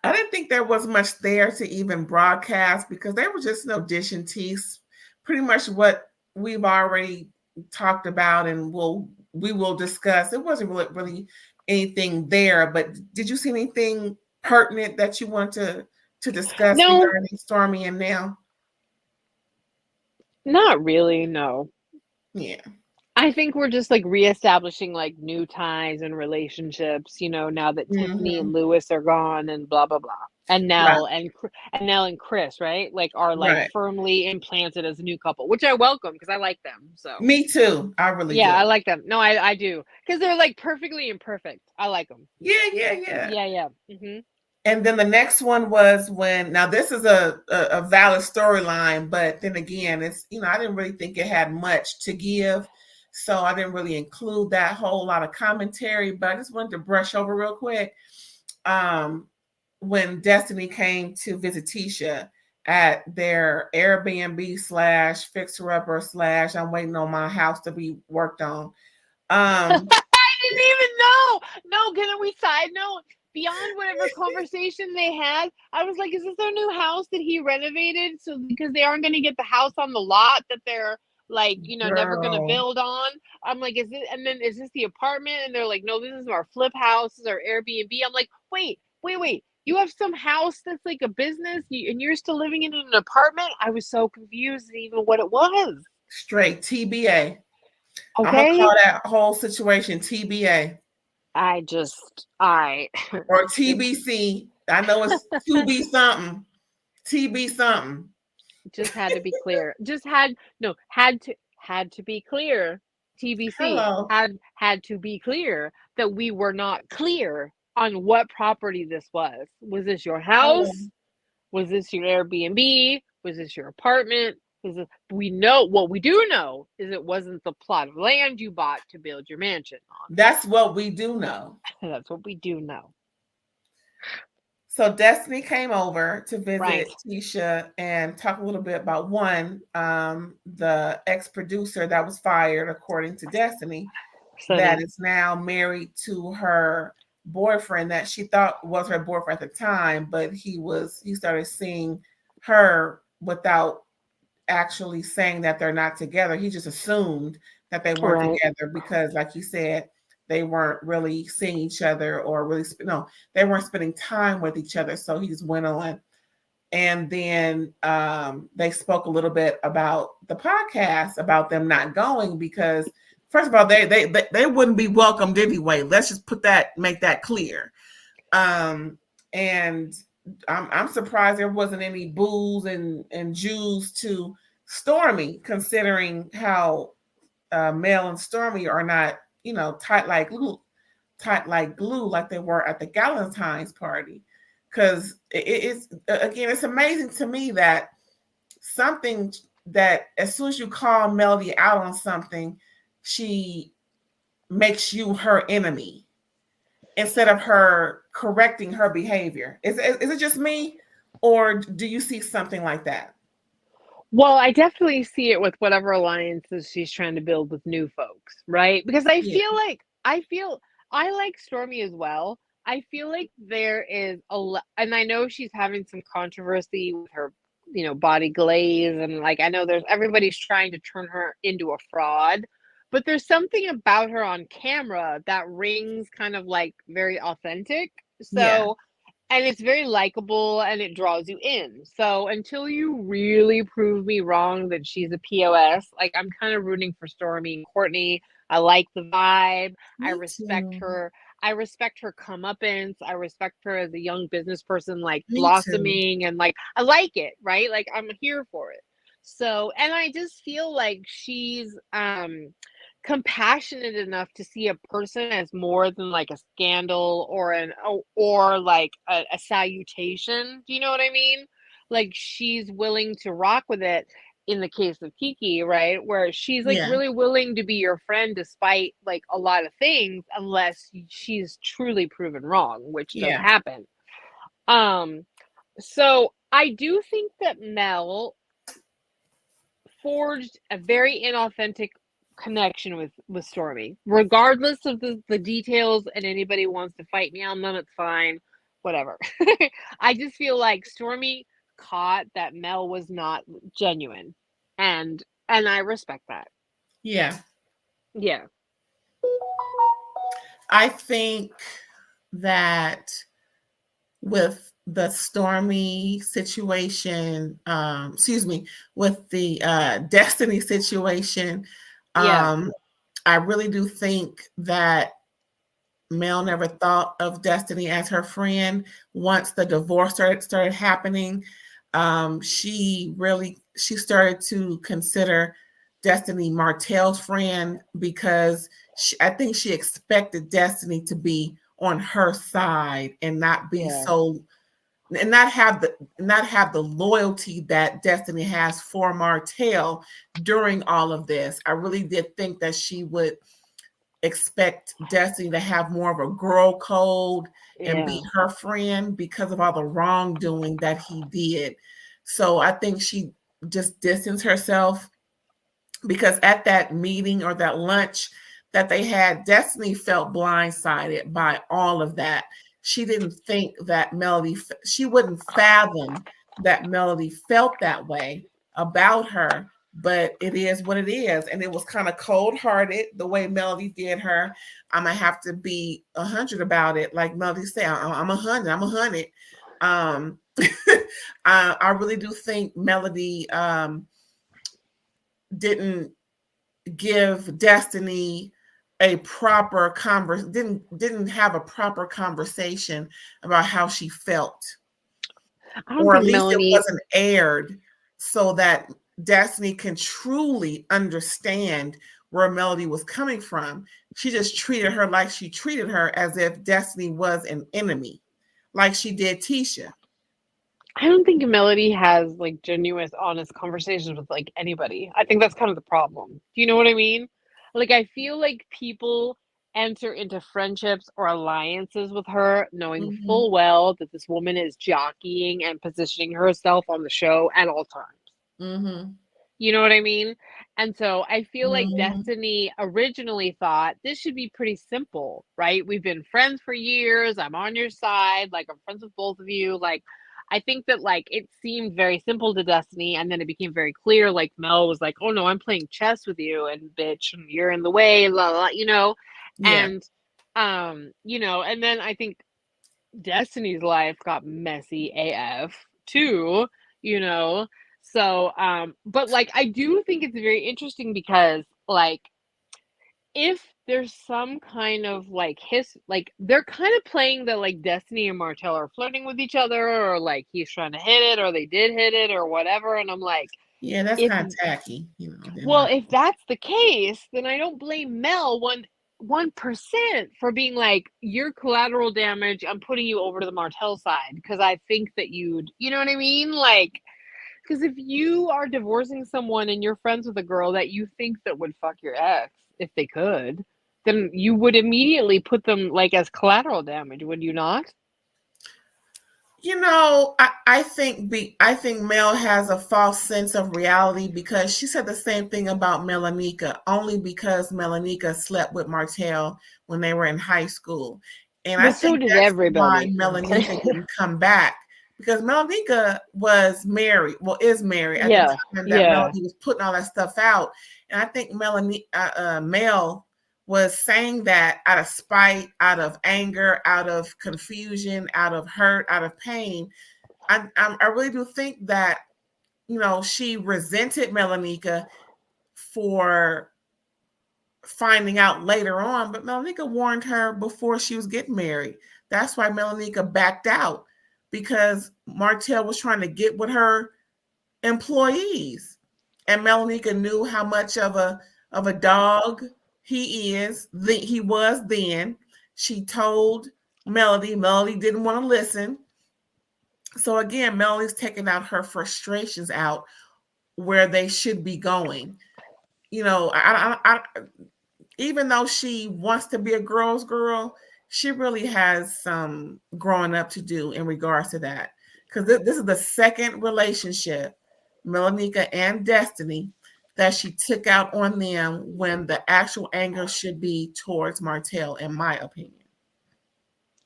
S6: didn't think there was much there to even broadcast because they were just, you know, dishing teas, pretty much what we've already talked about and we will discuss. It wasn't really anything there, but did you see anything pertinent that you want to discuss regarding Stormi and Nail?
S7: Not really, no.
S6: Yeah.
S7: I think we're just like reestablishing like new ties and relationships, you know, now that Tiffany and Lewis are gone and blah blah blah. And Nell and Chris, right? Like are like firmly implanted as a new couple, which I welcome because I like them. So
S6: me too. I really do.
S7: I like them. No, I do because they're like perfectly imperfect. I like them.
S6: Yeah.
S7: Mm-hmm.
S6: And then the next one was when, now this is a valid storyline, but then again, it's, you know, I didn't really think it had much to give. So I didn't really include that whole lot of commentary, but I just wanted to brush over real quick. When Destiny came to visit Tisha at their Airbnb / fixer-upper / I'm waiting on my house to be worked on.
S7: I didn't even know. No, can we side note? Beyond whatever conversation they had, I was like, is this their new house that he renovated? So because they aren't going to get the house on the lot that they're like, never gonna
S6: Girl.
S7: build on. I'm like, is this the apartment? And they're like, no, this is our flip house, this is our Airbnb. I'm like, wait, you have some house that's like a business and you're still living in an apartment? I was so confused even what it was.
S6: Straight TBA.
S7: Okay.
S6: I'm gonna call that whole situation TBA.
S7: Or
S6: TBC. I know it's to be something. TB something.
S7: Just had to be clear. Had to be clear. TBC.
S6: Hello.
S7: Had to be clear that we were not clear on what property this was. Was this your house?
S6: Hello.
S7: Was this your Airbnb? Was this your apartment? We know what we do know is it wasn't the plot of land you bought to build your mansion on.
S6: That's what we do know.
S7: That's what we do know.
S6: So Destiny came over to visit Tisha and talk a little bit about the ex-producer that was fired, according to Destiny, that is now married to her boyfriend that she thought was her boyfriend at the time, but he started seeing her without actually saying that they're not together. He just assumed that they weren't together because, like you said, they weren't really seeing each other or they weren't spending time with each other. So he just went on. And then they spoke a little bit about the podcast, about them not going because, first of all, they wouldn't be welcomed anyway. Let's just make that clear. And I'm surprised there wasn't any boos and Jews to Stormi, considering how Mel and Stormi are not, tight like glue, like they were at the Galentine's party. Because it's amazing to me that something that as soon as you call Melody out on something, she makes you her enemy instead of her correcting her behavior. Is it just me, or do you see something like that?
S7: Well, I definitely see it with whatever alliances she's trying to build with new folks, right? Because I like Stormi as well. I feel like there is and I know she's having some controversy with her, body glaze, and like I know everybody's trying to turn her into a fraud, but there's something about her on camera that rings kind of like very authentic. So and it's very likable and it draws you in. So until you really prove me wrong that she's a POS, like I'm kind of rooting for Stormi and Courtney. I like the vibe. I respect her. I respect her comeuppance. I respect her as a young business person, like blossoming, and like I like it, right? Like I'm here for it. So, and I just feel like she's compassionate enough to see a person as more than like a scandal or like a salutation. Do you know what I mean? Like she's willing to rock with it in the case of Keke, right? Where she's like really willing to be your friend despite like a lot of things, unless she's truly proven wrong, which does happen. So I do think that Mel forged a very inauthentic connection with Stormi, regardless of the details, and anybody wants to fight me on them, it's fine, whatever. I just feel like Stormi caught that Mel was not genuine, and I respect that.
S6: Yeah
S7: I
S6: think that with the Stormi situation, with the Destiny situation, I really do think that Mel never thought of Destiny as her friend. Once the divorce started happening, she started to consider Destiny Martell's friend because I think she expected Destiny to be on her side and not be and not have the loyalty that Destiny has for Martell during all of this. I really did think that she would expect Destiny to have more of a girl code and be her friend because of all the wrongdoing that he did. So I think she just distanced herself, because at that meeting or that lunch that they had, Destiny felt blindsided by all of that. She didn't think that she wouldn't fathom that Melody felt that way about her but it is what it is. And it was kind of cold-hearted the way Melody did her. I'm gonna have to be 100 about it. Like Melody said, I'm 100. I'm 100. I really do think Melody didn't give Destiny a proper didn't have a proper conversation about how she felt, or at least it wasn't aired so that Destiny can truly understand where Melody was coming from. She just treated her like she treated her as if Destiny was an enemy, like she did Tisha.
S7: I don't think Melody has like genuine, honest conversations with like anybody. I think that's kind of the problem. Do you know what I mean? Like, I feel like people enter into friendships or alliances with her knowing full well that this woman is jockeying and positioning herself on the show at all times. You know what I mean? And so I feel like Destiny originally thought this should be pretty simple, right? We've been friends for years. I'm on your side. Like, I'm friends with both of you. Like, I think that like it seemed very simple to Destiny, and then it became very clear. Like, Mel was like, "Oh no, I'm playing chess with you, and bitch, and you're in the way," blah, blah, you know.
S6: Yeah.
S7: And you know, and then I think Destiny's life got messy AF too, you know. So but like I do think it's very interesting because like if there's some kind of like like they're kind of playing that like Destiny and Martell are flirting with each other, or like he's trying to hit it, or they did hit it, or whatever. And I'm like,
S6: yeah, that's kind of tacky, you know.
S7: Well, if that's the case, then I don't blame Mel 1% for being like, you're collateral damage. I'm putting you over to the Martell side because I think that you know what I mean? Like, because if you are divorcing someone and you're friends with a girl that you think that would fuck your ex if they could, then you would immediately put them like as collateral damage, would you not?
S6: You know, I think Mel has a false sense of reality because she said the same thing about Melonika, only because Melonika slept with Martell when they were in high school. And I think that's
S7: everybody.
S6: why Melonika didn't come back, because Melonika was married, is married at the time that Melody was putting all that stuff out. And I think Mel was saying that out of spite, out of anger, out of confusion, out of hurt, out of pain. I really do think that, you know, she resented Melonika for finding out later on, but Melonika warned her before she was getting married. That's why Melonika backed out, because Martell was trying to get with her employees. And Melonika knew how much of a dog he was then. She told Melody. Melody didn't want to listen. So again, Melody's taking out her frustrations out where they should be going. You know, I even though she wants to be a girl's girl, she really has some growing up to do in regards to that. Because this is the second relationship, Melonika and Destiny, that she took out on them when the actual anger should be towards Martell, in my opinion.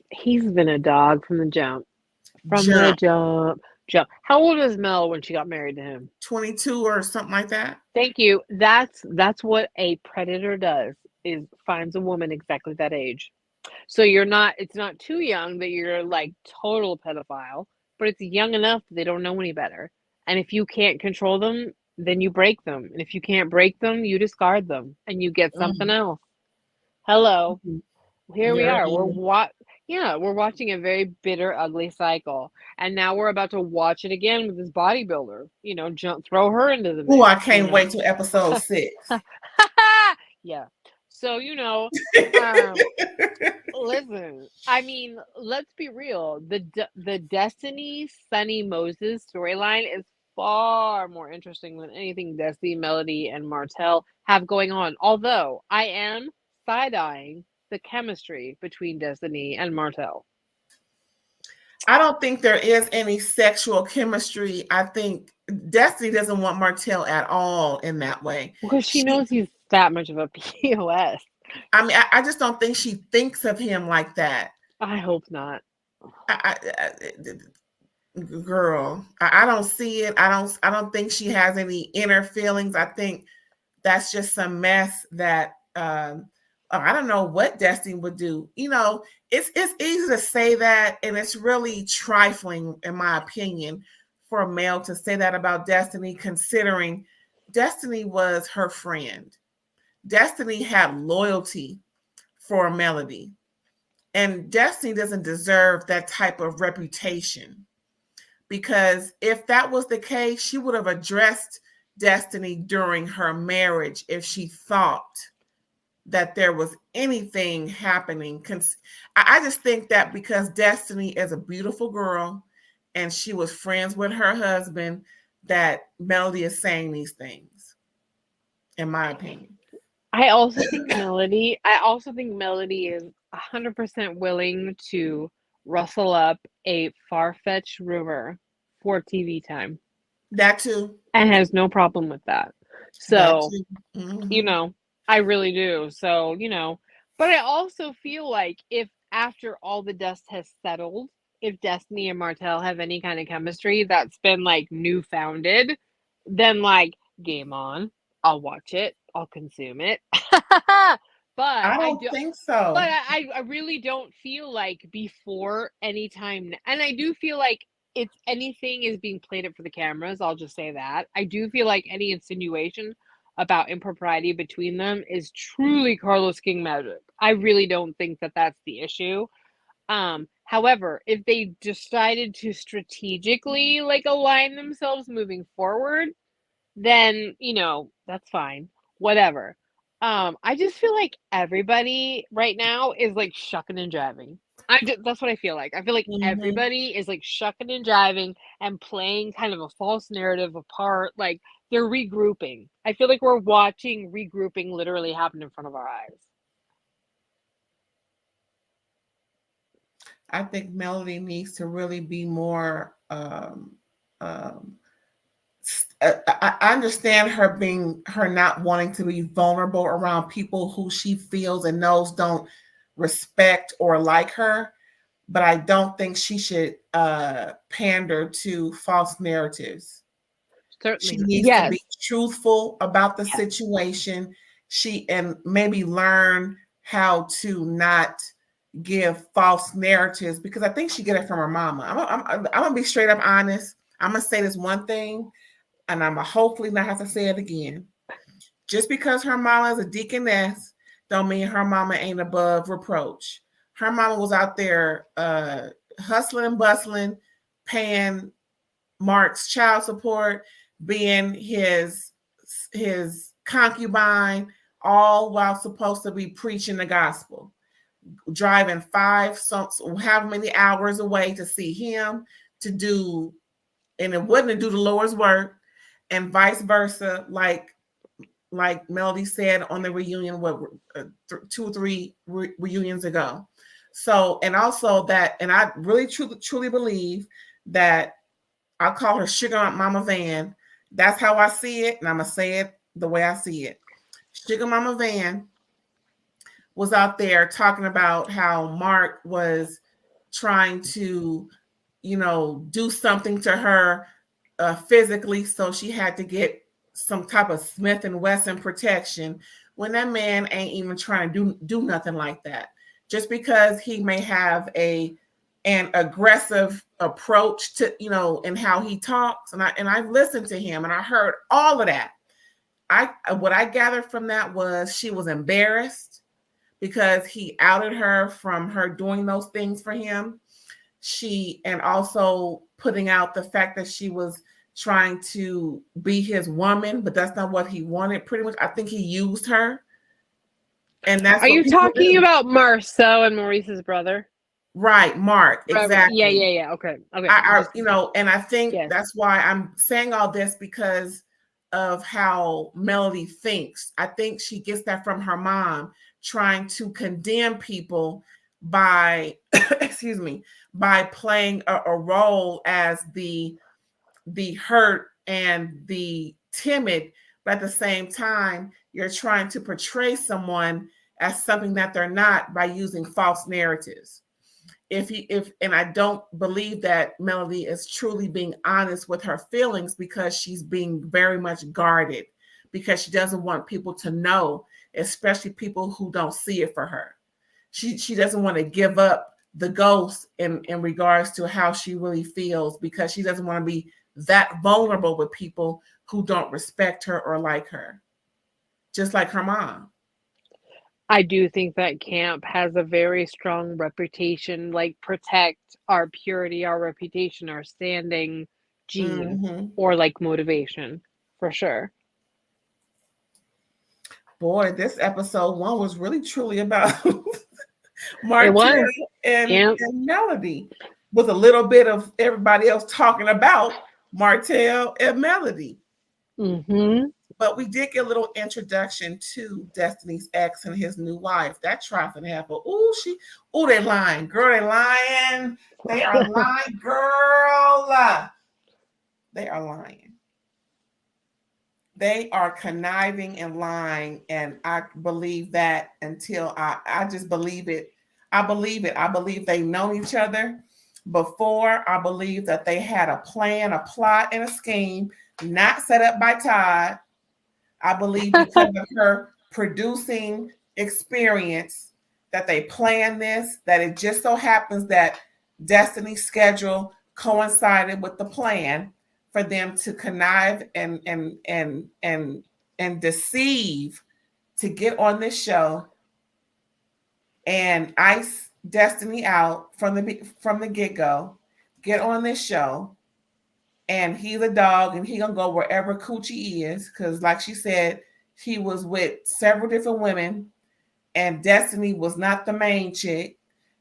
S7: He's been a dog from the jump. The jump. How old was Mel when she got married to him?
S6: 22 or something like that.
S7: Thank you. That's what a predator does, is finds a woman exactly that age. So it's not too young that you're like total pedophile, but it's young enough that they don't know any better. And if you can't control them, then you break them. And if you can't break them, you discard them and you get something else. Hello. Here we are. We're watching a very bitter, ugly cycle. And now we're about to watch it again with this bodybuilder. You know, throw her into the mix.
S6: Oh, I can't wait till episode 6.
S7: Yeah. So, you know, listen, I mean, let's be real. The Destiny Sunny Moses storyline is far more interesting than anything Destiny, Melody, and Martell have going on. Although I am side-eyeing the chemistry between Destiny and Martell.
S6: I don't think there is any sexual chemistry. I think Destiny doesn't want Martell at all in that way.
S7: Because she knows he's that much of a POS.
S6: I mean, I just don't think she thinks of him like that.
S7: I hope not.
S6: Girl, I don't see it. I don't think she has any inner feelings. I think that's just some mess that I don't know what Destiny would do. You know, it's easy to say that, and it's really trifling, in my opinion, for a male to say that about Destiny, considering Destiny was her friend. Destiny had loyalty for Melody, and Destiny doesn't deserve that type of reputation, because if that was the case, she would have addressed Destiny during her marriage if she thought that there was anything happening. I just think that because Destiny is a beautiful girl and she was friends with her husband, that Melody is saying these things, in my opinion.
S7: I also think Melody is 100% willing to rustle up a far-fetched rumor for TV time.
S6: That too.
S7: And has no problem with that. So,
S6: Mm-hmm.
S7: you know, I really do. So, you know, but I also feel like if after all the dust has settled, if Destiny and Martell have any kind of chemistry that's been like new-founded, then like game on. I'll watch it. I'll consume it. But
S6: I don't think so.
S7: But I really don't feel like before any time, and I do feel like it's anything is being played up for the cameras. I'll just say that. I do feel like any insinuation about impropriety between them is truly Carlos King magic. I really don't think that that's the issue. However, if they decided to strategically like align themselves moving forward, then, you know, that's fine. Whatever. I just feel like everybody right now is like shucking and jiving. That's what I feel like. I feel like everybody is like shucking and jiving and playing kind of a false narrative apart. Like they're regrouping. I feel like we're watching regrouping literally happen in front of our eyes.
S6: I think Melody needs to really be more I understand her not wanting to be vulnerable around people who she feels and knows don't respect or like her, but I don't think she should pander to false narratives.
S7: Certainly.
S6: She needs to be truthful about the situation. And maybe learn how to not give false narratives, because I think she get it from her mama. I'm gonna be straight up honest. I'm gonna say this one thing, and I'm gonna hopefully not have to say it again. Just because her mama is a deaconess, don't mean her mama ain't above reproach. Her mama was out there hustling and bustling, paying Mark's child support, being his concubine, all while supposed to be preaching the gospel. Driving however many hours away to see him, to do, and it wouldn't do the Lord's work, and vice versa, like Melody said on the reunion, 2 or 3 reunions ago. So, and also that, and I really truly believe that, I'll call her Sugar Mama Van. That's how I see it, and I'm gonna say it the way I see it. Sugar Mama Van was out there talking about how Mark was trying to, you know, do something to her physically, so she had to get some type of Smith & Wesson protection, when that man ain't even trying to do nothing like that. Just because he may have an aggressive approach to, you know, and how he talks, and I've listened to him and I heard all of that. What I gathered from that was she was embarrassed because he outed her from her doing those things for him. And also putting out the fact that she was trying to be his woman, but that's not what he wanted. Pretty much, I think he used her. And that's.
S7: Are you talking about Marceau and Maurice's brother?
S6: Right, Mark. Exactly.
S7: Yeah. Okay.
S6: You know, and I think that's why I'm saying all this, because of how Melody thinks. I think she gets that from her mom, trying to condemn people by, excuse me, by playing a role as the hurt and the timid, but at the same time, you're trying to portray someone as something that they're not by using false narratives. and I don't believe that Melody is truly being honest with her feelings, because she's being very much guarded, because she doesn't want people to know, especially people who don't see it for her. She doesn't want to give up the ghost in regards to how she really feels, because she doesn't want to be that vulnerable with people who don't respect her or like her, just like her mom.
S7: I do think that camp has a very strong reputation, like protect our purity, our reputation, our standing gene, or like motivation, for sure.
S6: Boy, this episode 1 was really truly about Martell and Melody, with a little bit of everybody else talking about Martell and Melody. But we did get a little introduction to Destiny's ex and his new wife. That trifling happened. They lying. Girl, they lying. They are lying, girl. They are lying. They are conniving and lying. And I believe that until I just believe it. I believe it. I believe they've known each other before. I believe that they had a plan, a plot, and a scheme not set up by Todd. I believe because of her producing experience that they planned this, that it just so happens that Destiny's schedule coincided with the plan for them to connive and deceive to get on this show and ice Destiny out from the get-go, get on this show. And he's a dog, and he gonna go wherever Coochie is, because like she said, he was with several different women, and Destiny was not the main chick.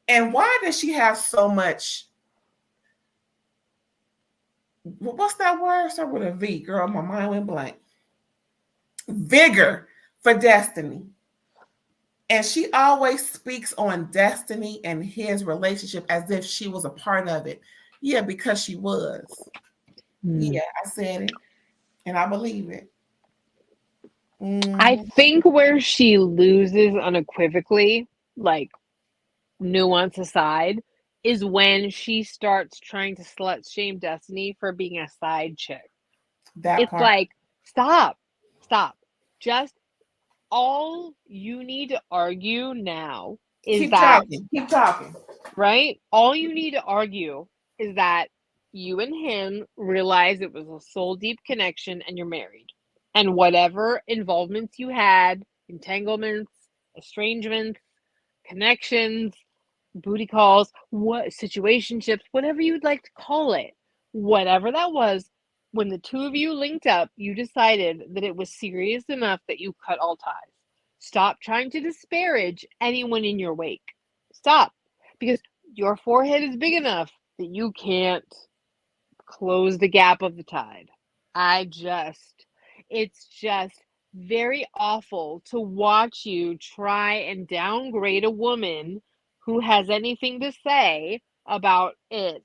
S6: And why does she have so much? What's that word? Start with a V, girl. My mind went blank. Vigor for Destiny. And she always speaks on Destiny and his relationship as if she was a part of it. Yeah, because she was. Yeah, I said it, and I believe it.
S7: I think where she loses unequivocally, like nuance aside, is when she starts trying to slut shame Destiny for being a side chick. It's like, stop. Just all you need to argue now is
S6: keep talking.
S7: Right? All you need to argue is that you and him realize it was a soul deep connection and you're married. And whatever involvements you had, entanglements, estrangements, connections, booty calls, situationships, whatever you'd like to call it, whatever that was, when the two of you linked up, you decided that it was serious enough that you cut all ties. Stop trying to disparage anyone in your wake. Stop. Because your forehead is big enough that you can't close the gap of the tide. It's just very awful to watch you try and downgrade a woman who has anything to say about it.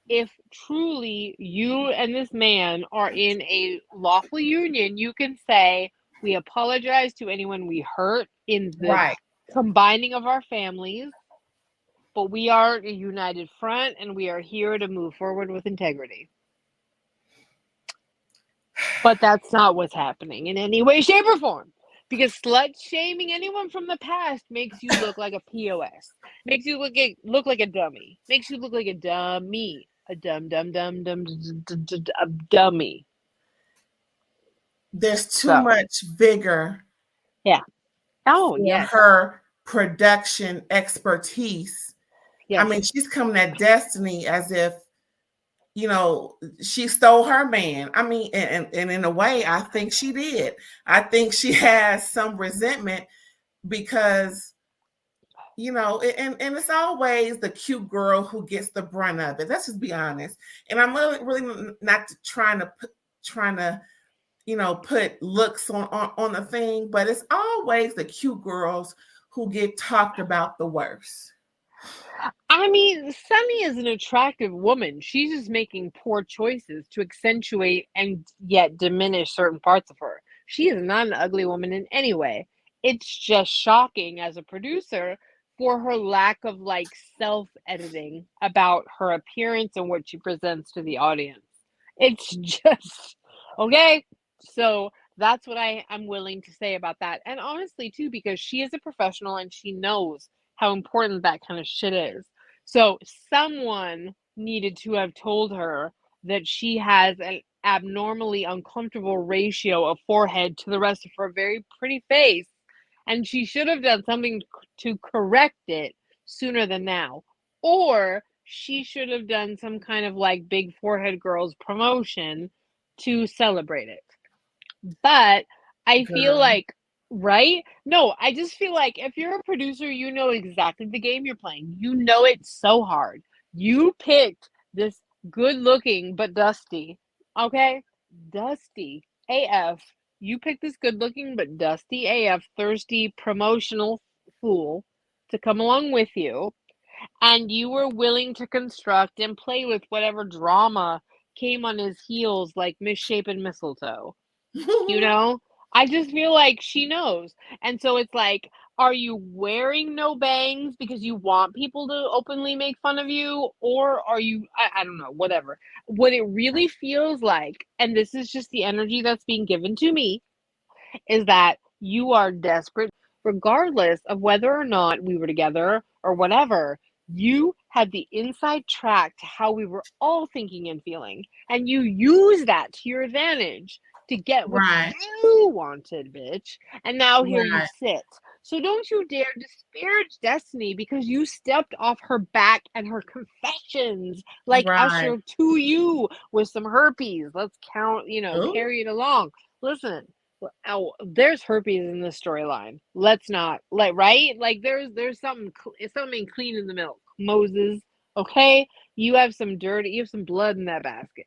S7: If truly you and this man are in a lawful union, you can say, we apologize to anyone we hurt in the combining of our families, but we are a united front and we are here to move forward with integrity. But that's not what's happening in any way, shape, or form. Because slut shaming anyone from the past makes you look like a POS. Makes you look like a dummy. Makes you look like a dummy. A dummy.
S6: There's too much vigor.
S7: Yeah. Oh, yeah.
S6: Her production expertise.
S7: Yes.
S6: I mean, she's coming at Destiny as if, she stole her man. I mean, and in a way, I think she did. I think she has some resentment because, and it's always the cute girl who gets the brunt of it. Let's just be honest. And I'm really not trying to put looks on the thing, but it's always the cute girls who get talked about the worst.
S7: I mean, Sunny is an attractive woman. She's just making poor choices to accentuate and yet diminish certain parts of her. She is not an ugly woman in any way. It's just shocking as a producer for her lack of like self-editing about her appearance and what she presents to the audience. It's just okay. So that's what I'm willing to say about that. And honestly, too, because she is a professional and she knows how important that kind of shit is. So someone needed to have told her that she has an abnormally uncomfortable ratio of forehead to the rest of her very pretty face. And she should have done something to correct it sooner than now. Or she should have done some kind of like big forehead girls promotion to celebrate it. But I feel
S6: Girl.
S7: like, right? No, I just feel like if you're a producer, you know exactly the game you're playing. You know it so hard. You picked this good looking but dusty, okay? Dusty AF. You picked this good looking but dusty AF, thirsty promotional fool to come along with you. And you were willing to construct and play with whatever drama came on his heels like misshapen mistletoe. You know? I just feel like she knows. And so it's like, are you wearing no bangs because you want people to openly make fun of you? Or are you, I don't know, whatever. What it really feels like, and this is just the energy that's being given to me, is that you are desperate, regardless of whether or not we were together or whatever. You had the inside track to how we were all thinking and feeling, and you use that to your advantage to get what
S6: Right.
S7: you wanted, bitch. And now here you
S6: Right.
S7: sit. So don't you dare disparage Destiny because you stepped off her back and her confessions like
S6: Right.
S7: Usher to you with some herpes. Let's count,
S6: Ooh.
S7: carry it along. Listen, there's herpes in this storyline. Let's not right. Like there's something clean in the milk, Moses. Okay, you have some blood in that basket.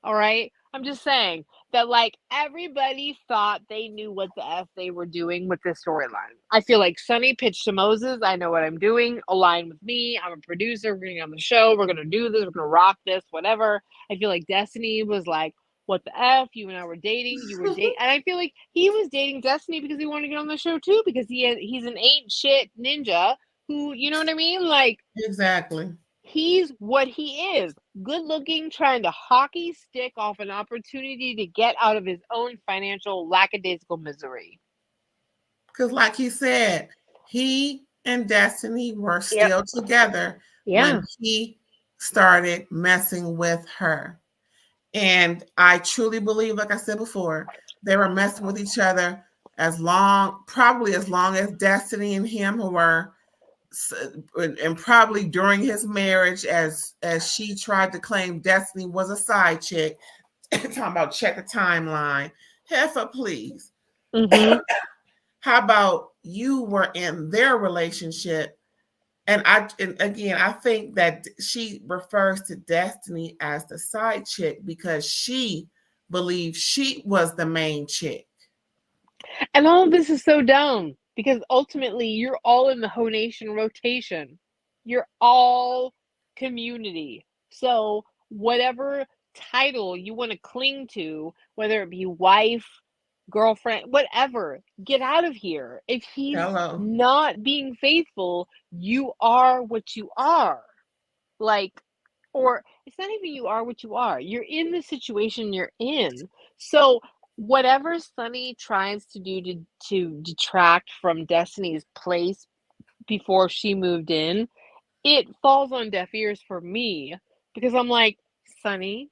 S7: All right, I'm just saying that like everybody thought they knew what the f they were doing with this storyline. I feel like Sunny pitched to Moses, I know what I'm doing. Align with me. I'm a producer. We're gonna get on the show. We're gonna do this. We're gonna rock this. Whatever. I feel like Destiny was like, what the f? You and I were dating. You were dating, and I feel like he was dating Destiny because he wanted to get on the show too. Because he's an ain't shit ninja who, you know what I mean? Like
S6: Exactly.
S7: he's what he is. Good looking, trying to hockey stick off an opportunity to get out of his own financial lackadaisical misery.
S6: Because, like he said, he and Destiny were still together when he started messing with her. And I truly believe, like I said before, they were messing with each other probably as long as Destiny and him were, and probably during his marriage, as she tried to claim Destiny was a side chick. Talking about check the timeline. Heifer, please.
S7: Mm-hmm.
S6: How about you were in their relationship? And again, I think that she refers to Destiny as the side chick because she believes she was the main chick.
S7: And all of this is so dumb because ultimately you're all in the Ho Nation rotation. You're all community. So whatever title you want to cling to, whether it be wife, girlfriend, whatever, get out of here. If he's not being faithful, you are what you are. Like, or it's not even you are what you are. You're in the situation you're in. So whatever Sunny tries to do to detract from Destiny's place before she moved in, it falls on deaf ears for me because I'm like, Sunny,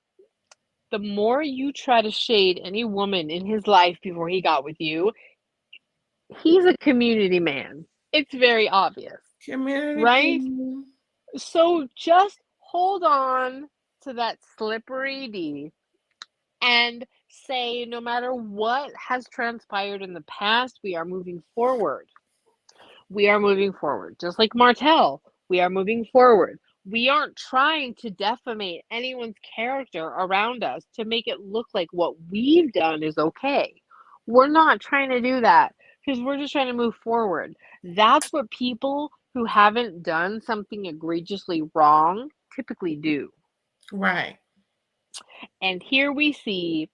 S7: the more you try to shade any woman in his life before he got with you, he's a community man. It's very obvious.
S6: Community,
S7: right? So just hold on to that slippery D and say, no matter what has transpired in the past, we are moving forward. We are moving forward. Just like Martell, we are moving forward. We aren't trying to defamate anyone's character around us to make it look like what we've done is okay. We're not trying to do that because we're just trying to move forward. That's what people who haven't done something egregiously wrong typically do.
S6: Right.
S7: And here we see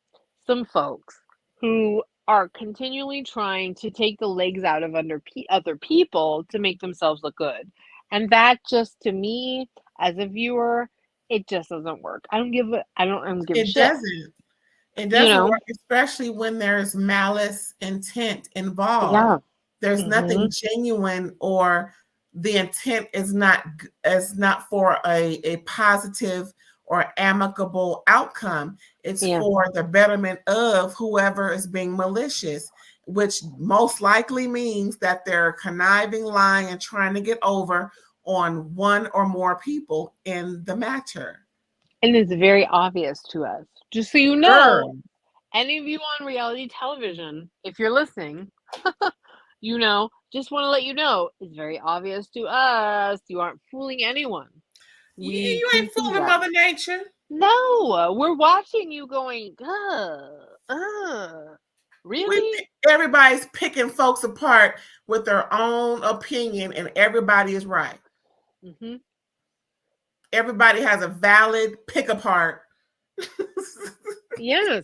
S7: some folks who are continually trying to take the legs out of under other people to make themselves look good. And that just, to me, as a viewer, it just doesn't work. I don't give a
S6: It
S7: shit.
S6: doesn't. It doesn't work, especially when there's malice intent involved.
S7: Yeah.
S6: There's nothing genuine, or the intent is not for a positive or amicable outcome. It's for the betterment of whoever is being malicious, which most likely means that they're conniving, lying, and trying to get over on one or more people in the matter.
S7: And it's very obvious to us. Just so you know, any of you on reality television, if you're listening, just want to let you know, it's very obvious to us. You aren't fooling anyone.
S6: You ain't fooling Mother Nature.
S7: No, we're watching you going, really?
S6: Everybody's picking folks apart with their own opinion, and everybody is right.
S7: Mm-hmm.
S6: Everybody has a valid pick apart.
S7: Yes.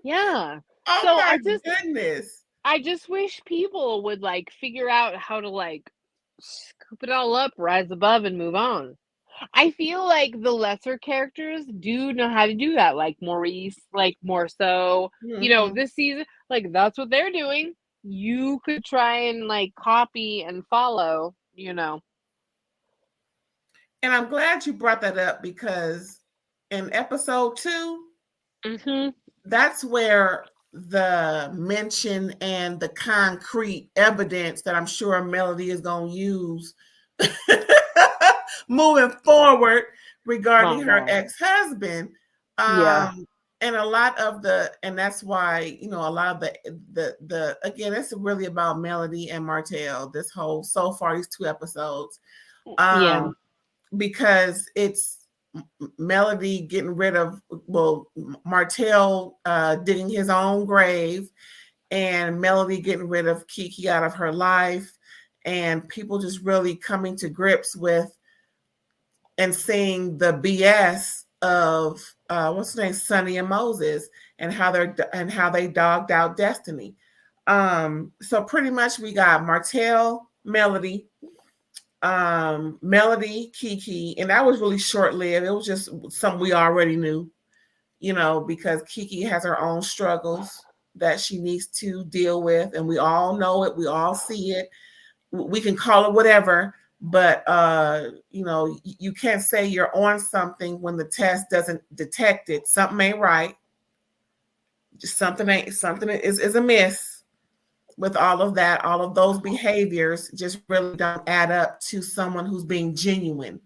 S7: Yeah.
S6: Oh
S7: so
S6: my goodness.
S7: I just wish people would figure out how to scoop it all up, rise above, and move on. I feel like the lesser characters do know how to do that, like Maurice, more so. This season, that's what they're doing. You could try and copy and follow,
S6: And I'm glad you brought that up, because in episode 2, that's where the mention and the concrete evidence that I'm sure Melody is going to use moving forward regarding her ex-husband. And a lot of and that's why, a lot of the again, it's really about Melody and Martell, so far, these 2 episodes. Because it's Melody getting rid of, Martell digging his own grave, and Melody getting rid of Keke out of her life, and people just really coming to grips with and seeing the BS of what's her name, Sonny and Moses, and how they dogged out Destiny. So pretty much we got Martell, Melody, Keke, and that was really short-lived. It was just something we already knew, because Keke has her own struggles that she needs to deal with, and we all know it. We all see it. We can call it whatever, but you can't say you're on something when the test doesn't detect it. Something ain't right. Just something is amiss with all of that. All of those behaviors just really don't add up to someone who's being genuine.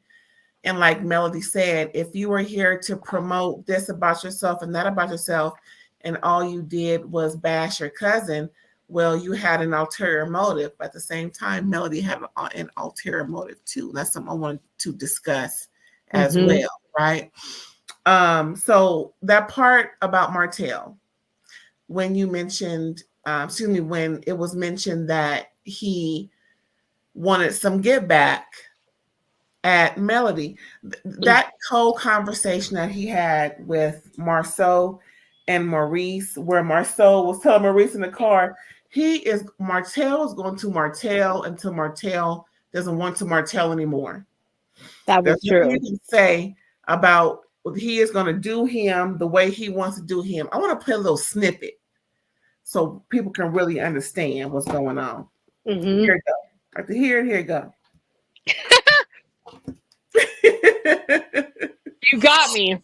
S6: And like Melody said, if you were here to promote this about yourself and that about yourself, and all you did was bash your cousin, well, you had an ulterior motive. But at the same time, Melody had an ulterior motive too. That's something I wanted to discuss as well, right? So that part about Martell, when you mentioned, when it was mentioned that he wanted some get back at Melody, that whole conversation that he had with Marceau and Maurice, where Marceau was telling Maurice in the car, Martell is going to Martell until Martell doesn't want to Martell anymore.
S7: That was true.
S6: You can say about he is going to do him the way he wants to do him. I want to play a little snippet so people can really understand what's going on. Here it go. After here it go.
S7: You got me.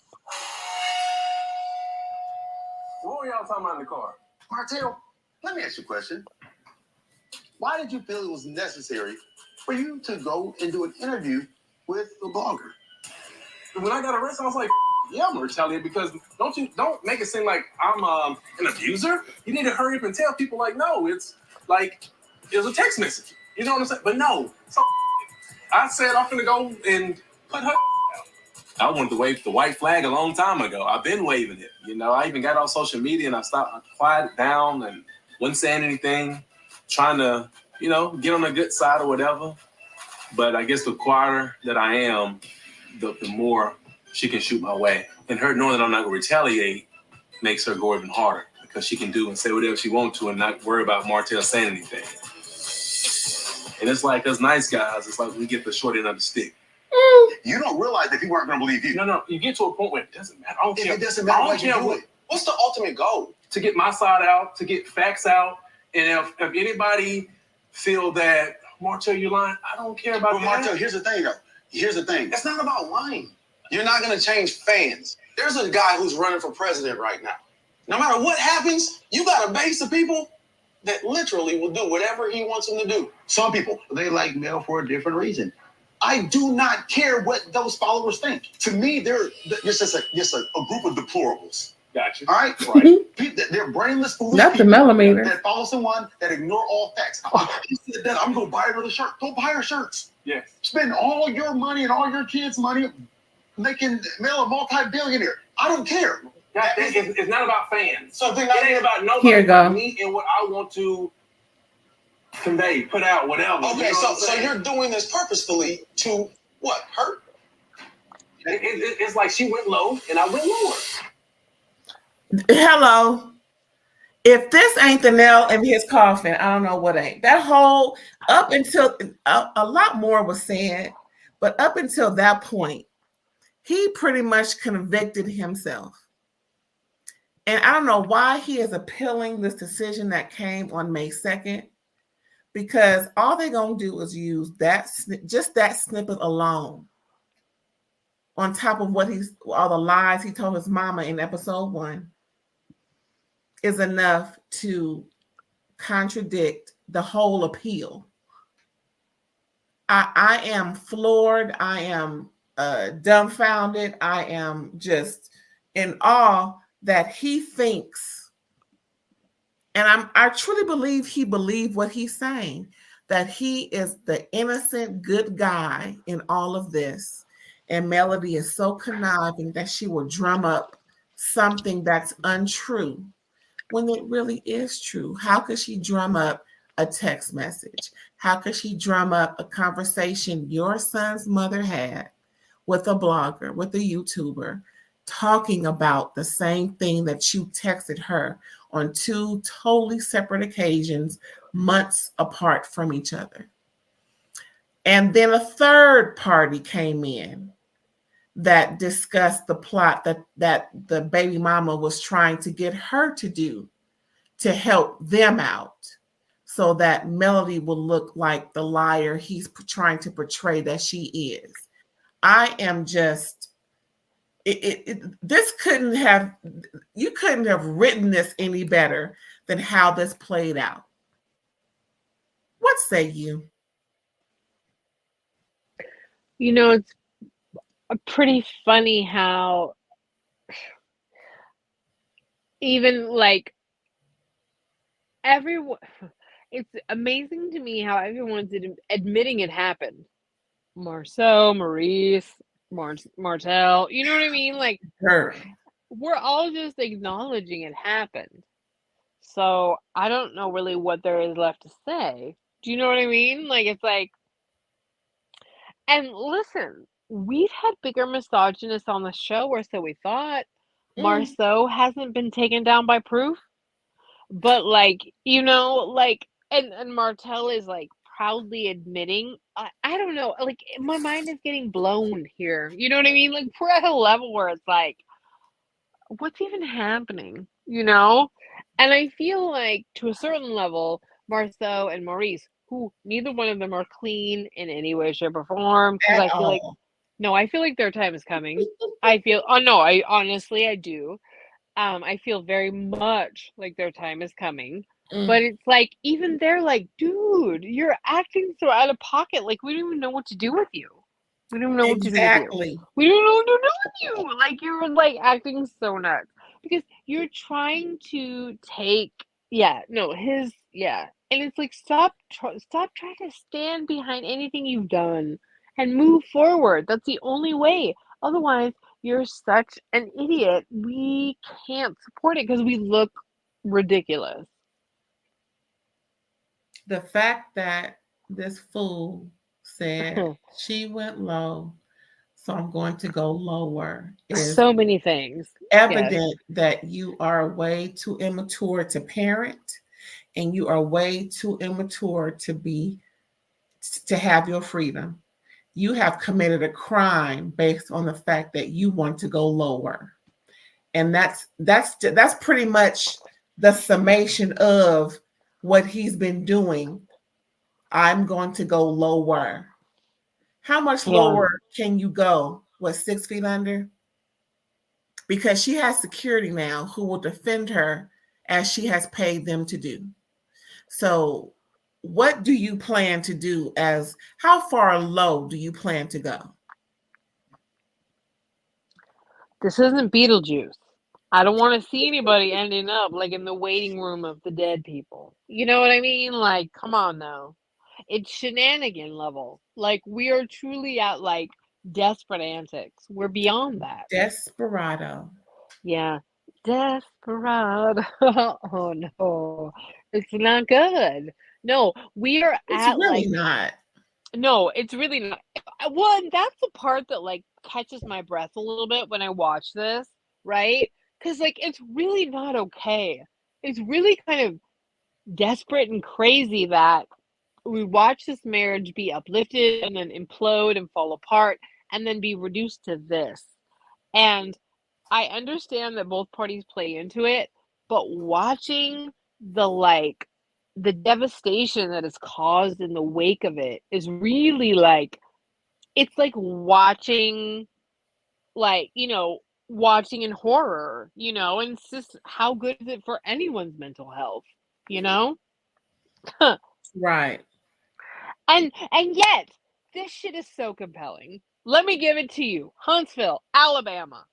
S4: What were y'all talking about in the car?
S10: Martell, let me ask you a question. Why did you feel it was necessary for you to go and do an interview with a blogger?
S4: When I got arrested, I was like, yeah, I'm gonna retaliate, because don't make it seem like I'm an abuser. You need to hurry up and tell people, no, it's it was a text message. You know what I'm saying? But no. So I said I'm gonna go and put her out. I wanted to wave the white flag a long time ago. I've been waving it. I even got on social media and I quieted down and wasn't saying anything, trying to, get on the good side or whatever. But I guess the quieter that I am, the more she can shoot my way. And her knowing that I'm not going to retaliate makes her go even harder. because she can do and say whatever she wants to and not worry about Martell saying anything. And it's like us nice guys, it's like we get the short end of the stick.
S10: You don't realize that people aren't going to believe you.
S4: No, you get to a point where it doesn't matter. I don't care.
S10: It doesn't matter what you do.
S11: What's the ultimate goal?
S4: To get my side out, to get facts out, and if anybody feel that Martell, you're lying, I don't care about that.
S10: Martell, here's the thing, though. Here's the thing.
S11: It's not about lying. You're not going to change fans. There's a guy who's running for president right now. No matter what happens, you got a base of people that literally will do whatever he wants them to do.
S10: Some people, they like Mel for a different reason. I do not care what those followers think. To me, they're just a group of deplorables.
S4: Gotcha.
S10: All right? Right. They're brainless, foolish
S6: Not the
S10: people
S6: melometers.
S10: that follow someone that ignore all facts. He said that I'm going to buy another shirt. Go buy her shirts.
S4: Yes.
S10: Spend all your money and all your kids' money making Mel a multi-billionaire. I don't care.
S4: It's not about fans.
S11: Something
S4: it ain't about nobody.
S6: Here you go.
S4: Me and what I want to convey, put out, whatever.
S11: Okay,
S4: you know
S11: so you're doing this purposefully to what? Hurt?
S4: It's like she went low and I went lower.
S6: Hello. If this ain't the nail in his coffin, I don't know what ain't. That whole up until a lot more was said, but up until that point, he pretty much convicted himself. And I don't know why he is appealing this decision that came on May 2nd, because all they're going to do is use just that snippet alone on top of all the lies he told his mama in episode 1 is enough to contradict the whole appeal. I am floored. I am dumbfounded. I am just in awe that he thinks, and I truly believe he believed what he's saying, that he is the innocent good guy in all of this. And Melody is so conniving that she will drum up something that's untrue when it really is true. How could she drum up a text message? How could she drum up a conversation your son's mother had with a blogger, with a YouTuber, talking about the same thing that you texted her on 2 totally separate occasions, months apart from each other? And then a third party came in that discussed the plot that the baby mama was trying to get her to do to help them out, so that Melody will look like the liar he's trying to portray that she is. I am just, you couldn't have written this any better than how this played out. What say you?
S7: You know, it's pretty funny how even like everyone, it's amazing to me how everyone's admitting it happened. Marceau, Maurice, Martell, you know what I mean? Like,
S6: Her.
S7: we're all just acknowledging it happened. So I don't know really what there is left to say. Do you know what I mean? Like, it's like, and listen, we've had bigger misogynists on the show, or so we thought. Marceau hasn't been taken down by proof. But like, you know, like, and Martell is like proudly admitting, I don't know, like my mind is getting blown here. You know what I mean? Like we're at a level where it's like, what's even happening? You know? And I feel like to a certain level, Marceau and Maurice, who neither one of them are clean in any way, shape, or form, because I feel like, no, I feel like their time is coming. I honestly, I do. I feel very much like their time is coming. But it's like, even they're like, dude, you're acting so out of pocket. Like, we don't even know what to do with you. We don't know what to do with you. We don't know what to do with you. Like, you're like acting so nuts. Because you're trying to take, and it's like, stop trying to stand behind anything you've done and move forward. That's the only way. Otherwise, you're such an idiot. We can't support it because we look ridiculous.
S6: The fact that this fool said she went low So I'm going to go lower. Is
S7: So many things.
S6: evident that you are way too immature to parent, and you are way too immature to have your freedom. You have committed a crime based on the fact that you want to go lower. And that's pretty much the summation of what he's been doing. I'm going to go lower. How much lower can you go? What, 6 feet under? Because she has security now who will defend her as she has paid them to do. So what do you plan to do? How far low do you plan to go?
S7: This isn't Beetlejuice. I don't want to see anybody ending up like in the waiting room of the dead people. You know what I mean? Like, come on now. It's shenanigan level. Like, we are truly at like desperate antics. We're beyond that.
S6: Desperado.
S7: Yeah. Desperado. Oh no. It's not good. No, we are
S6: It's
S7: at
S6: really
S7: like
S6: not.
S7: No, it's really not. Well, and that's the part that like catches my breath a little bit when I watch this, right? Because like it's really not okay. It's really kind of desperate and crazy that we watch this marriage be uplifted and then implode and fall apart and then be reduced to this. And I understand that both parties play into it, but watching the devastation that is caused in the wake of it is really like, it's like watching, watching in horror, and it's just, how good is it for anyone's mental health, you know?
S6: Right.
S7: And yet, this shit is so compelling. Let me give it to you. Huntsville, Alabama.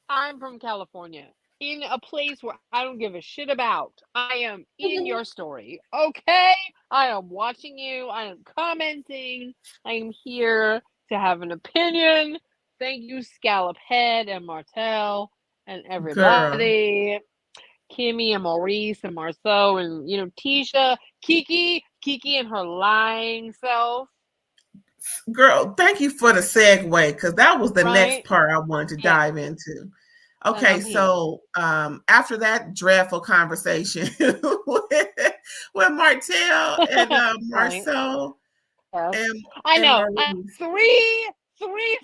S7: I'm from California, in a place where I don't give a shit about. I am in your story, okay? I am watching you. I am commenting. I am here to have an opinion. Thank you, Scallop Head and Martell and everybody. Girl. Kimmy and Maurice and Marceau and, Tisha, Keke and her lying self.
S6: Girl, thank you for the segue, because that was the next part I wanted to dive into. Okay, so after that dreadful conversation with Martell and Marceau,
S7: right.
S6: and
S7: I know three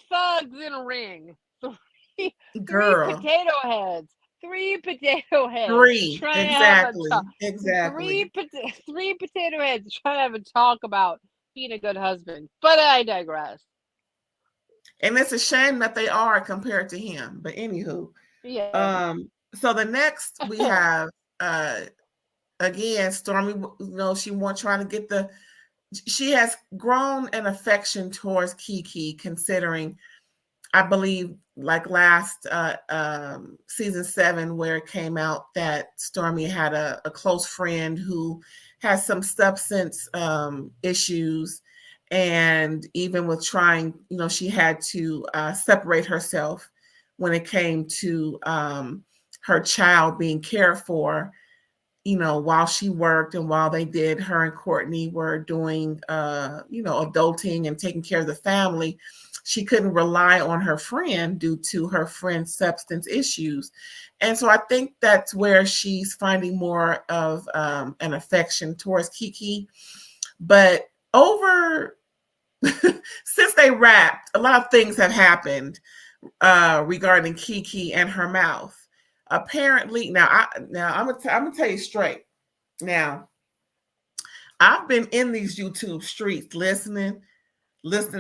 S7: thugs in a ring, three potato heads, three
S6: exactly.
S7: Three potato heads trying to have a talk about being a good husband. But I digress.
S6: And it's a shame that they are compared to him. But anywho.
S7: Yeah.
S6: So the next we have again, Stormi, she has grown an affection towards Keke, considering, I believe, like last season 7, where it came out that Stormi had a close friend who has some substance issues, and even with trying, she had to separate herself when it came to her child being cared for, while she worked and while her and Courtney were doing, adulting and taking care of the family. She couldn't rely on her friend due to her friend's substance issues. And so I think that's where she's finding more of an affection towards Keke. But since they wrapped, a lot of things have happened regarding Keke and her mouth. Apparently, I'm gonna tell you straight. Now, I've been in these YouTube streets listening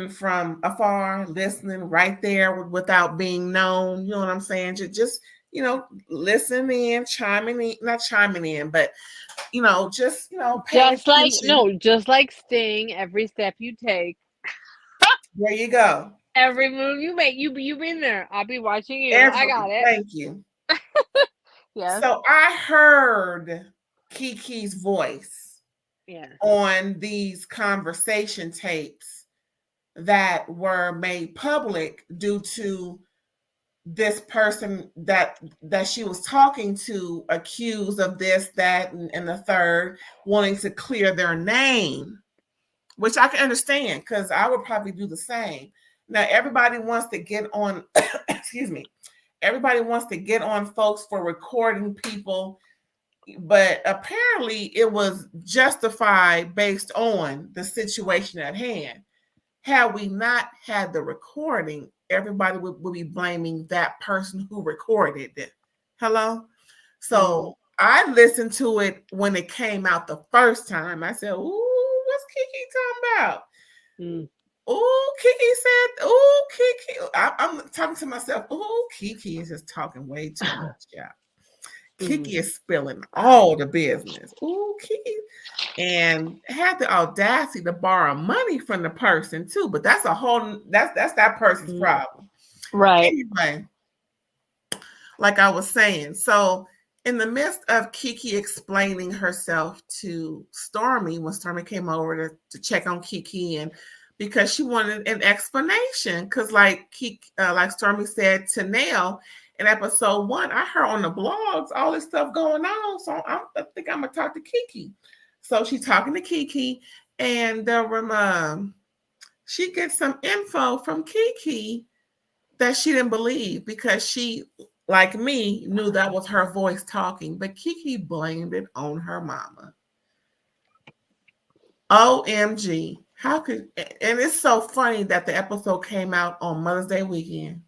S6: from afar, listening right there without being known. You know what I'm saying? Just listening in, not chiming in, but
S7: just like Sting. Every step you take.
S6: There you go.
S7: Every move you make, you been there. I'll be watching you. I got it.
S6: Thank you.
S7: Yes.
S6: So I heard Keke's voice on these conversation tapes that were made public due to this person that she was talking to, accused of this, that, and the third, wanting to clear their name, which I can understand, because I would probably do the same. Now everybody wants to get on, excuse me, everybody wants to get on folks for recording people, but apparently it was justified based on the situation at hand. Had we not had the recording, everybody would be blaming that person who recorded it. Hello? So I listened to it when it came out the first time. I said, ooh, what's Keke talking about? Ooh, Keke said, ooh, Keke. I'm talking to myself, ooh, Keke is just talking way too much, yeah. Keke is spilling all the business. Ooh, Keke. And had the audacity to borrow money from the person too. But that's a whole, that's that person's problem.
S7: Right.
S6: Anyway, like I was saying, so in the midst of Keke explaining herself to Stormi, when Stormi came over to check on Keke, and because she wanted an explanation, because like Stormi said to Nell in episode 1, I heard on the blogs all this stuff going on, so I think I'm gonna talk to Keke. So she's talking to Keke, and she gets some info from Keke that she didn't believe, because she, like me, knew that was her voice talking, but Keke blamed it on her mama. OMG. How could, and it's so funny that the episode came out on Mother's Day weekend.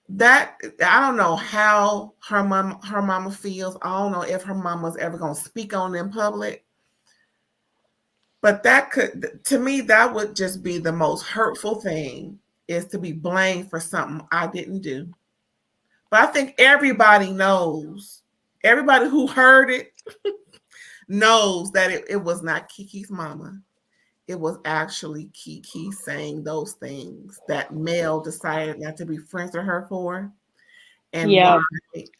S6: That, I don't know how her mama feels. I don't know if her mama's ever going to speak on in public. But that could, to me, that would just be the most hurtful thing, is to be blamed for something I didn't do. But I think everybody knows, everybody who heard it knows that it was not Keke's mama. It was actually Keke saying those things that Mel decided not to be friends with her for. And why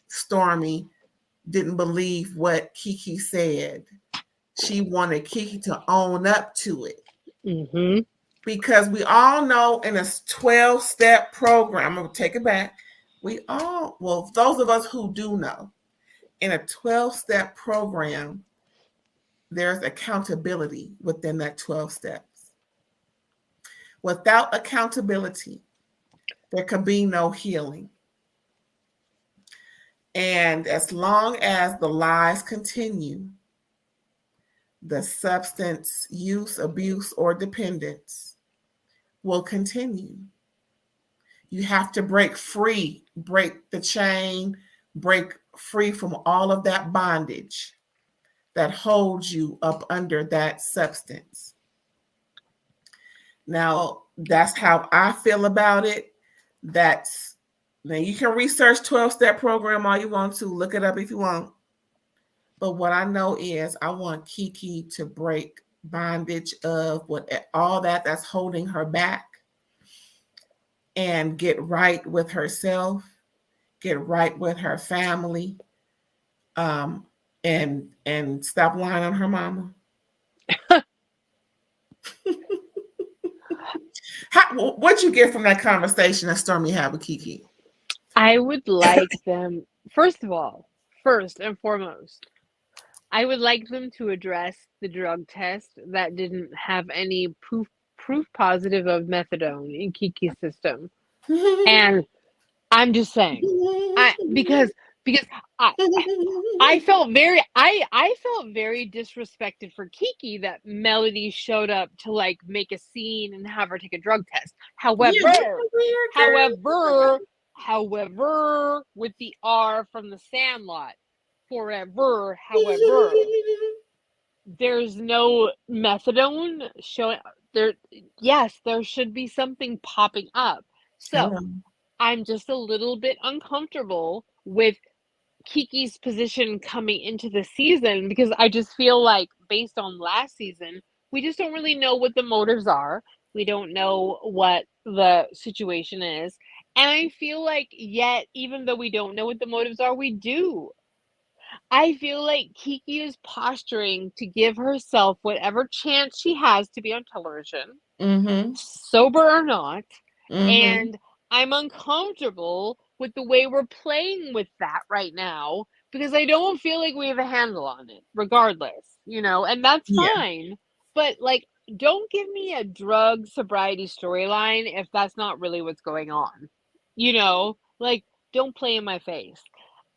S6: Stormi didn't believe what Keke said. She wanted Keke to own up to it. Because we all know in a 12-step program, I'm going to take it back. Those of us who do know, in a 12-step program, there's accountability within that 12 steps. Without accountability, there can be no healing. And as long as the lies continue, the substance use, abuse, or dependence will continue. You have to break free, break the chain, break free from all of that bondage that holds you up under that substance. Now, that's how I feel about it. Now you can research 12-step program all you want to, look it up if you want. But what I know is I want Keke to break bondage of all that's holding her back, and get right with herself, get right with her family, and stop lying on her mama. What'd you get from that conversation that Stormi had with Keke?
S7: I would like them, first and foremost, I would like them to address the drug test that didn't have any proof positive of methadone in Keke's system. And I'm just saying, because I felt very disrespected for Keke that Melody showed up to like make a scene and have her take a drug test. However, with the R from the Sandlot, however, there's no methadone showing there. Yes, there should be something popping up. So I'm just a little bit uncomfortable with Keke's position coming into the season, because I just feel like, based on last season, we just don't really know what the motives are. We don't know what the situation is. And I feel like, yet, even though we don't know what the motives are, we do. I feel like Keke is posturing to give herself whatever chance she has to be on television, sober or not. And I'm uncomfortable with the way we're playing with that right now, because I don't feel like we have a handle on it, regardless, and that's fine. But like, don't give me a drug sobriety storyline if that's not really what's going on. You know, like, don't play in my face.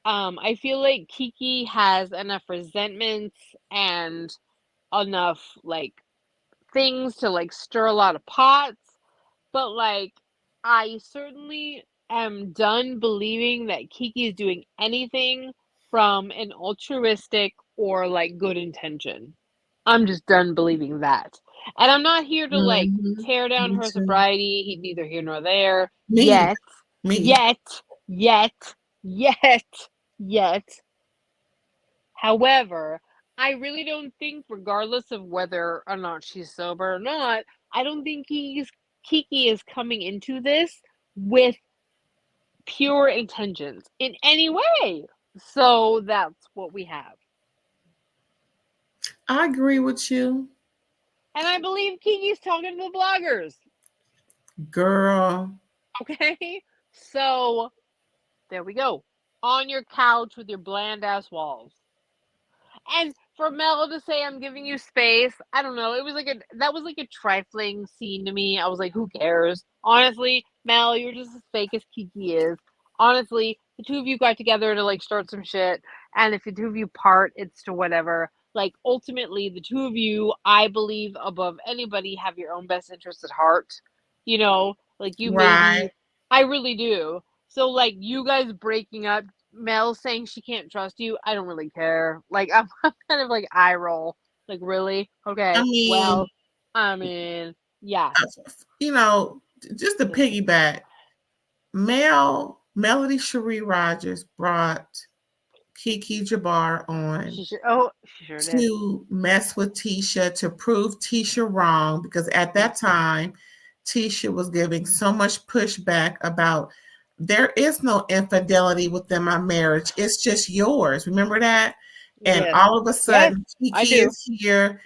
S7: I feel like Keke has enough resentments and enough like things to like stir a lot of pots, but like I certainly am done believing that Keke is doing anything from an altruistic or like good intention. I'm just done believing that. And I'm not here to like tear down
S6: Me
S7: her
S6: too.
S7: sobriety. He's neither here nor there.
S6: Me.
S7: Yet.
S6: Me.
S7: Yet. However, I really don't think, regardless of whether or not she's sober or not, I don't think Keke is coming into this with pure intentions in any way. So that's what we have.
S6: I agree with you.
S7: And I believe Keke's talking to the bloggers.
S6: Girl.
S7: Okay? So there we go. On your couch with your bland ass walls. And for Mel to say I'm giving you space, I don't know. That was like a trifling scene to me. I was like, who cares? Honestly, Mel, you're just as fake as Keke is. Honestly, the two of you got together to like start some shit, and if the two of you part, it's to whatever. Like ultimately, the two of you, I believe, above anybody, have your own best interests at heart. You know, like you maybe, I really do. So like you guys breaking up, Mel saying she can't trust you, I don't really care. Like I'm kind of like eye roll. Like really? Okay. I mean, yeah.
S6: You know, just to piggyback, Melody Cherie Rogers brought Keke Jabbar on
S7: She sure did.
S6: To mess with Tisha, to prove Tisha wrong, because at that time, Tisha was giving so much pushback about there is no infidelity within my marriage. It's just yours. Remember that? And all of a sudden, Keke is here,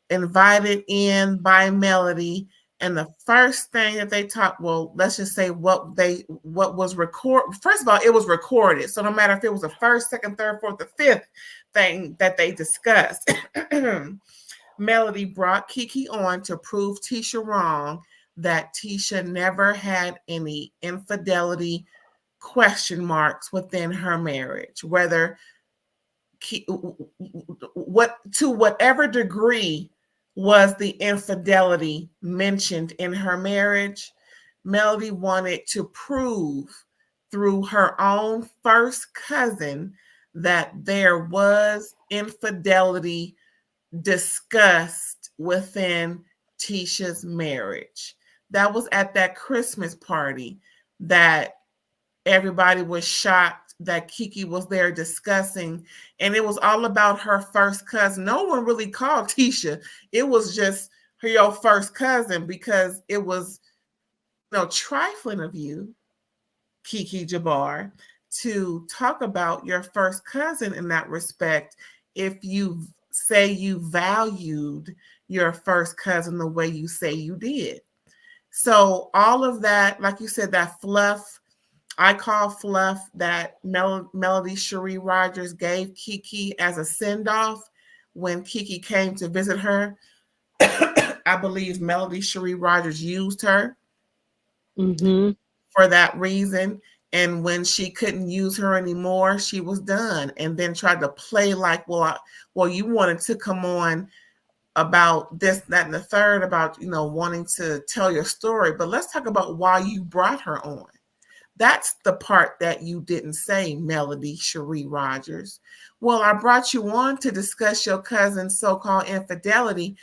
S6: invited in by Melody. And the first thing that they talked, well, let's just say what was recorded. First of all, it was recorded. So no matter if it was the first, second, third, fourth, or fifth thing that they discussed, Melody brought Keke on to prove Tisha wrong, that Tisha never had any infidelity question marks within her marriage, whether to whatever degree was the infidelity mentioned in her marriage. Melody wanted to prove through her own first cousin that there was infidelity discussed within Tisha's marriage. That was at that Christmas party that everybody was shocked that Keke was there discussing, and it was all about her first cousin. No one really called Tisha. It was just your first cousin, because it was, trifling of you, Keke Jabbar, to talk about your first cousin in that respect if you say you valued your first cousin the way you say you did. So all of that, like you said, that fluff, I call fluff, that Melody Cherie Rogers gave Keke as a send-off when Keke came to visit her. I believe Melody Cherie Rogers used her for that reason. And when she couldn't use her anymore, she was done. And then tried to play like, well, you wanted to come on about this, that, and the third, about, wanting to tell your story. But let's talk about why you brought her on. That's the part that you didn't say, Melody Cherie Rogers. Well, I brought you on to discuss your cousin's so-called infidelity.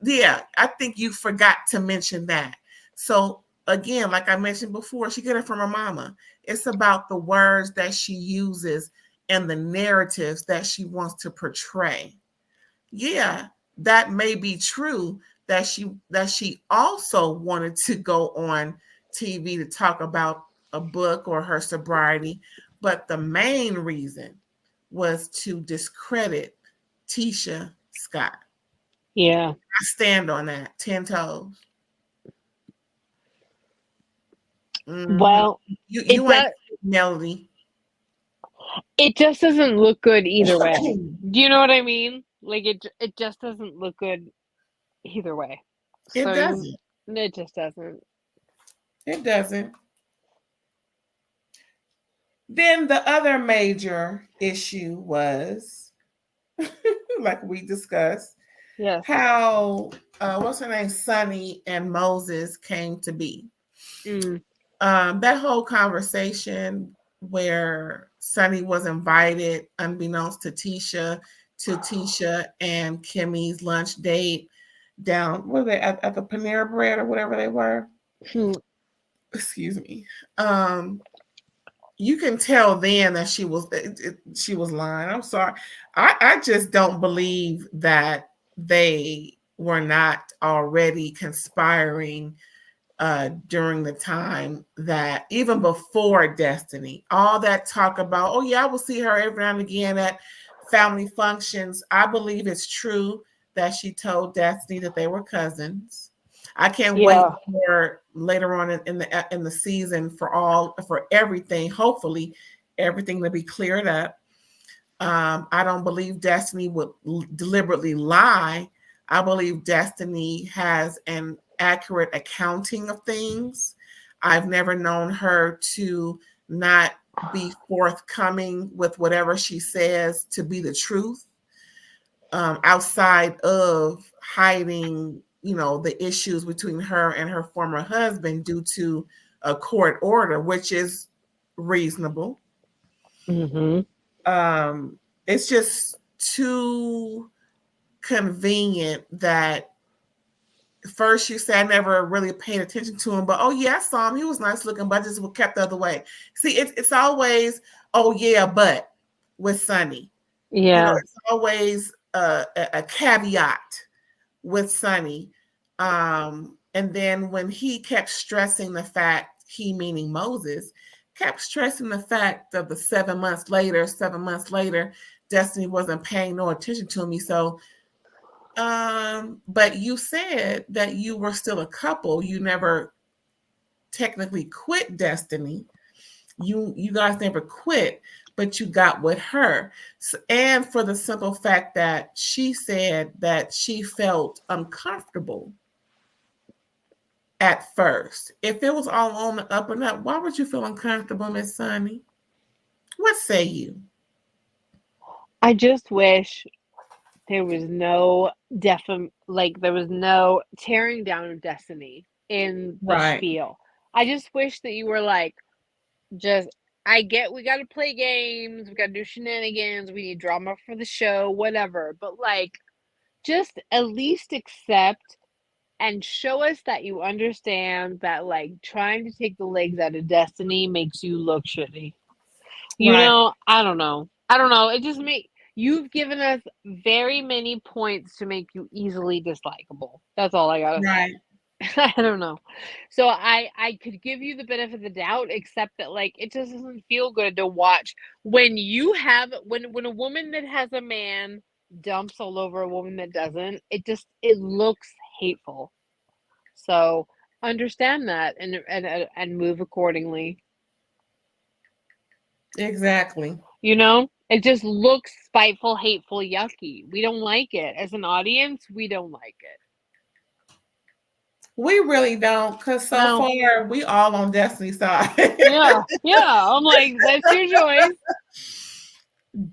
S6: Yeah, I think you forgot to mention that. So again, like I mentioned before, she got it from her mama. It's about the words that she uses and the narratives that she wants to portray. Yeah, that may be true, that she also wanted to go on TV to talk about a book or her sobriety, but the main reason was to discredit Tisha Scott.
S7: Yeah.
S6: I stand on that 10 toes.
S7: Well,
S6: you ain't Melody.
S7: It just doesn't look good either way. Do you know what I mean? Like it just doesn't look good either way.
S6: It
S7: So
S6: doesn't.
S7: It just doesn't.
S6: It doesn't. Then the other major issue was, like we discussed,
S7: Yes.
S6: how what's her name, Sunny and Moses came to be. That whole conversation where Sunny was invited, unbeknownst to Tisha and Kimmy's lunch date down, were they at the Panera Bread or whatever they were? Excuse me. You can tell then that she was lying. I'm sorry. I just don't believe that they were not already conspiring during the time that, even before Destiny, all that talk about, oh yeah, I will see her every now and again at family functions. I believe it's true that she told Destiny that they were cousins. I can't wait for later on in the season for everything, hopefully everything to be cleared up. I don't believe Destiny would deliberately lie. I believe Destiny has an accurate accounting of things. I've never known her to not be forthcoming with whatever she says to be the truth, outside of hiding, the issues between her and her former husband due to a court order, which is reasonable. It's just too convenient that first you say I never really paid attention to him, but oh yeah, I saw him. He was nice looking, but I just kept the other way. See, it's always, oh yeah, but with Sunny. It's always a caveat with Sunny. And then when he kept stressing the fact, he meaning Moses, kept stressing the fact of the 7 months later, Destiny wasn't paying no attention to me. So, but you said that you were still a couple. You never technically quit Destiny. You guys never quit, but you got with her. So, and for the simple fact that she said that she felt uncomfortable at first. If it was all on the up and up, why would you feel uncomfortable, Miss Sunny? What say you?
S7: I just wish there was no there was no tearing down of Destiny in the spiel. I just wish that you were like, I get we got to play games, we got to do shenanigans, we need drama for the show, whatever. But like, just at least accept and show us that you understand that like trying to take the legs out of Destiny makes you look shitty. I don't know. It just you've given us very many points to make you easily dislikable. That's all I gotta say. I don't know. So I could give you the benefit of the doubt, except that like it just doesn't feel good to watch when a woman that has a man dumps all over a woman that doesn't. It looks hateful. So understand that and move accordingly.
S6: Exactly.
S7: It just looks spiteful, hateful, yucky. We don't like it. As an audience, we don't like it.
S6: We really don't, because so far we all on Destiny's side.
S7: Yeah. I'm like, that's your choice.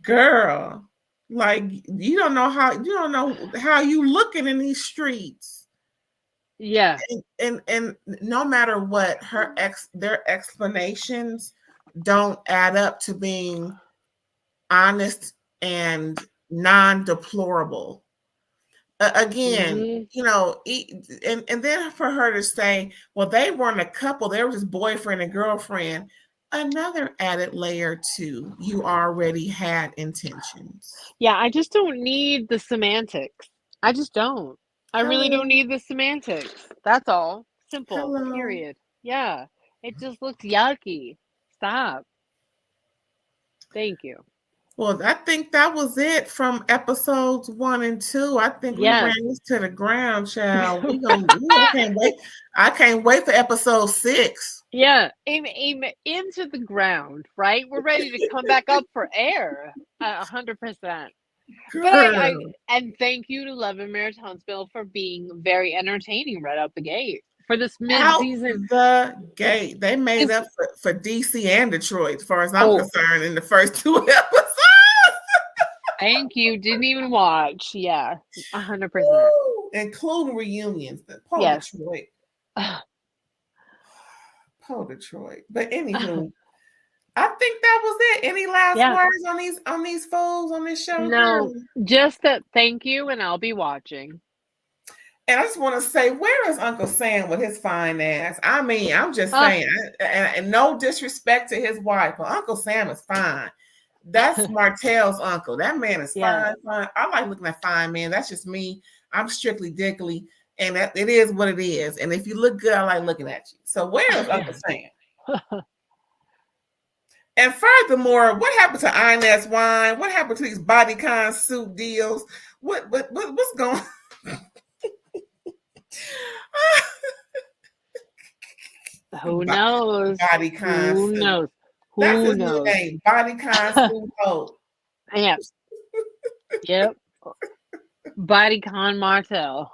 S6: Girl, like you don't know how you looking in these streets.
S7: Yeah.
S6: And no matter what, their explanations don't add up to being honest and non-deplorable. Again, and then for her to say, well, they weren't a couple, they were just boyfriend and girlfriend, another added layer to you already had intentions.
S7: Yeah, I just don't need the semantics. I just don't. I really don't need the semantics. That's all. Simple. Period. Yeah. It just looks yucky. Stop. Thank you.
S6: Well, I think that was it from episodes 1 and 2. I think we ran this to the ground, child. I can't wait for episode 6.
S7: Yeah, aim into the ground, right? We're ready to come back up for air. 100%. But and thank you to Love and Marriage Huntsville for being very entertaining right out the gate for this mid-season.
S6: Out the gate, they made up for DC and Detroit, as far as I'm concerned, in the first 2 episodes.
S7: Thank you. Didn't even watch. Yeah, 100%.
S6: Including reunions.
S7: Yes.
S6: Detroit. Poor Detroit. But anywho, I think that was it. Any last words on these fools on this show?
S7: No, just that thank you, and I'll be watching.
S6: And I just want to say, where is Uncle Sam with his fine ass? I mean, I'm just saying, and no disrespect to his wife, but Uncle Sam is fine. That's Martell's uncle. That man is fine. I like looking at fine men. That's just me. I'm strictly dickly, and it is what it is. And if you look good, I like looking at you. So where is Uncle Sam? And furthermore, what happened to Inez Wine? What happened to these bodycon suit deals? What's going on?
S7: Who knows?
S6: Bodycon.
S7: Who knows?
S6: That's his
S7: knows?
S6: new name. Bodycon suit hope.
S7: Yeah. Yep. Bodycon Martell.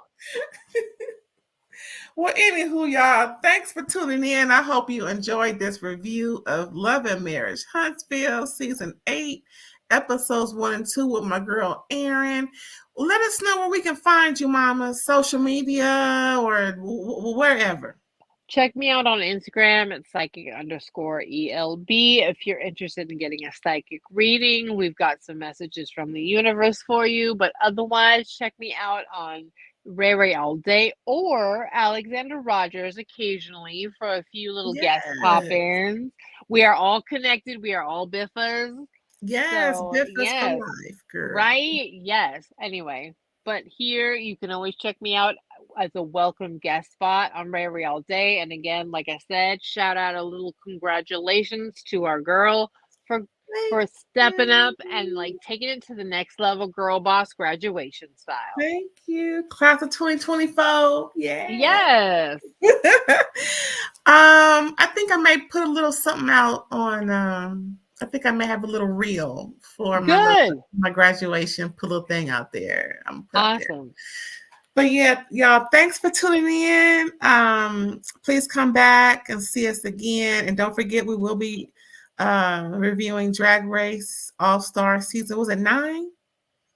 S6: Well, anywho, y'all, thanks for tuning in. I hope you enjoyed this review of Love and Marriage Huntsville, Season 8, Episodes 1 and 2 with my girl, Erin. Let us know where we can find you, Mama. Social media or wherever.
S7: Check me out on Instagram at psychic_ELB. If you're interested in getting a psychic reading, we've got some messages from the universe for you. But otherwise, check me out on RAERAES all day or Alexander Rogers occasionally for a few little guest pop-ins. We are all connected. We are all biffas.
S6: Yes,
S7: so,
S6: biffas for life, girl.
S7: Right? Yes. Anyway, but here you can always check me out as a welcome guest spot on RAERAES all day. And again, like I said, shout out a little congratulations to our girl for stepping up and like taking it to the next level, girl boss graduation style.
S6: Thank you. Class of 2024. Yeah.
S7: Yes.
S6: I think I may put a little something out on I think I may have a little reel for my graduation. Put a little thing out there.
S7: Awesome.
S6: But yeah, y'all, thanks for tuning in. Please come back and see us again. And don't forget, we will be reviewing Drag Race All-Star Season, was it 9?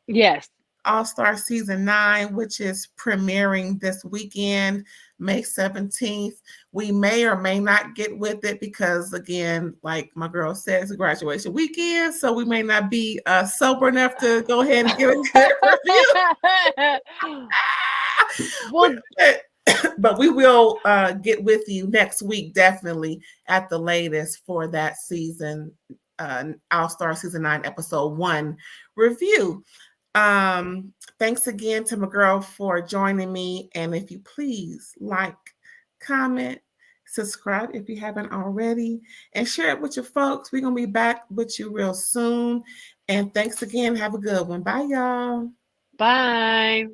S7: Yes.
S6: All-Star Season 9, which is premiering this weekend, May 17th. We may or may not get with it because, again, like my girl said, it's a graduation weekend, so we may not be sober enough to go ahead and give a good review. But we will get with you next week, definitely, at the latest for that season, All-Star Season 9, Episode 1 review. Thanks again to my girl for joining me. And if you please like, comment, subscribe if you haven't already, and share it with your folks. We're going to be back with you real soon. And thanks again. Have a good one. Bye, y'all.
S7: Bye.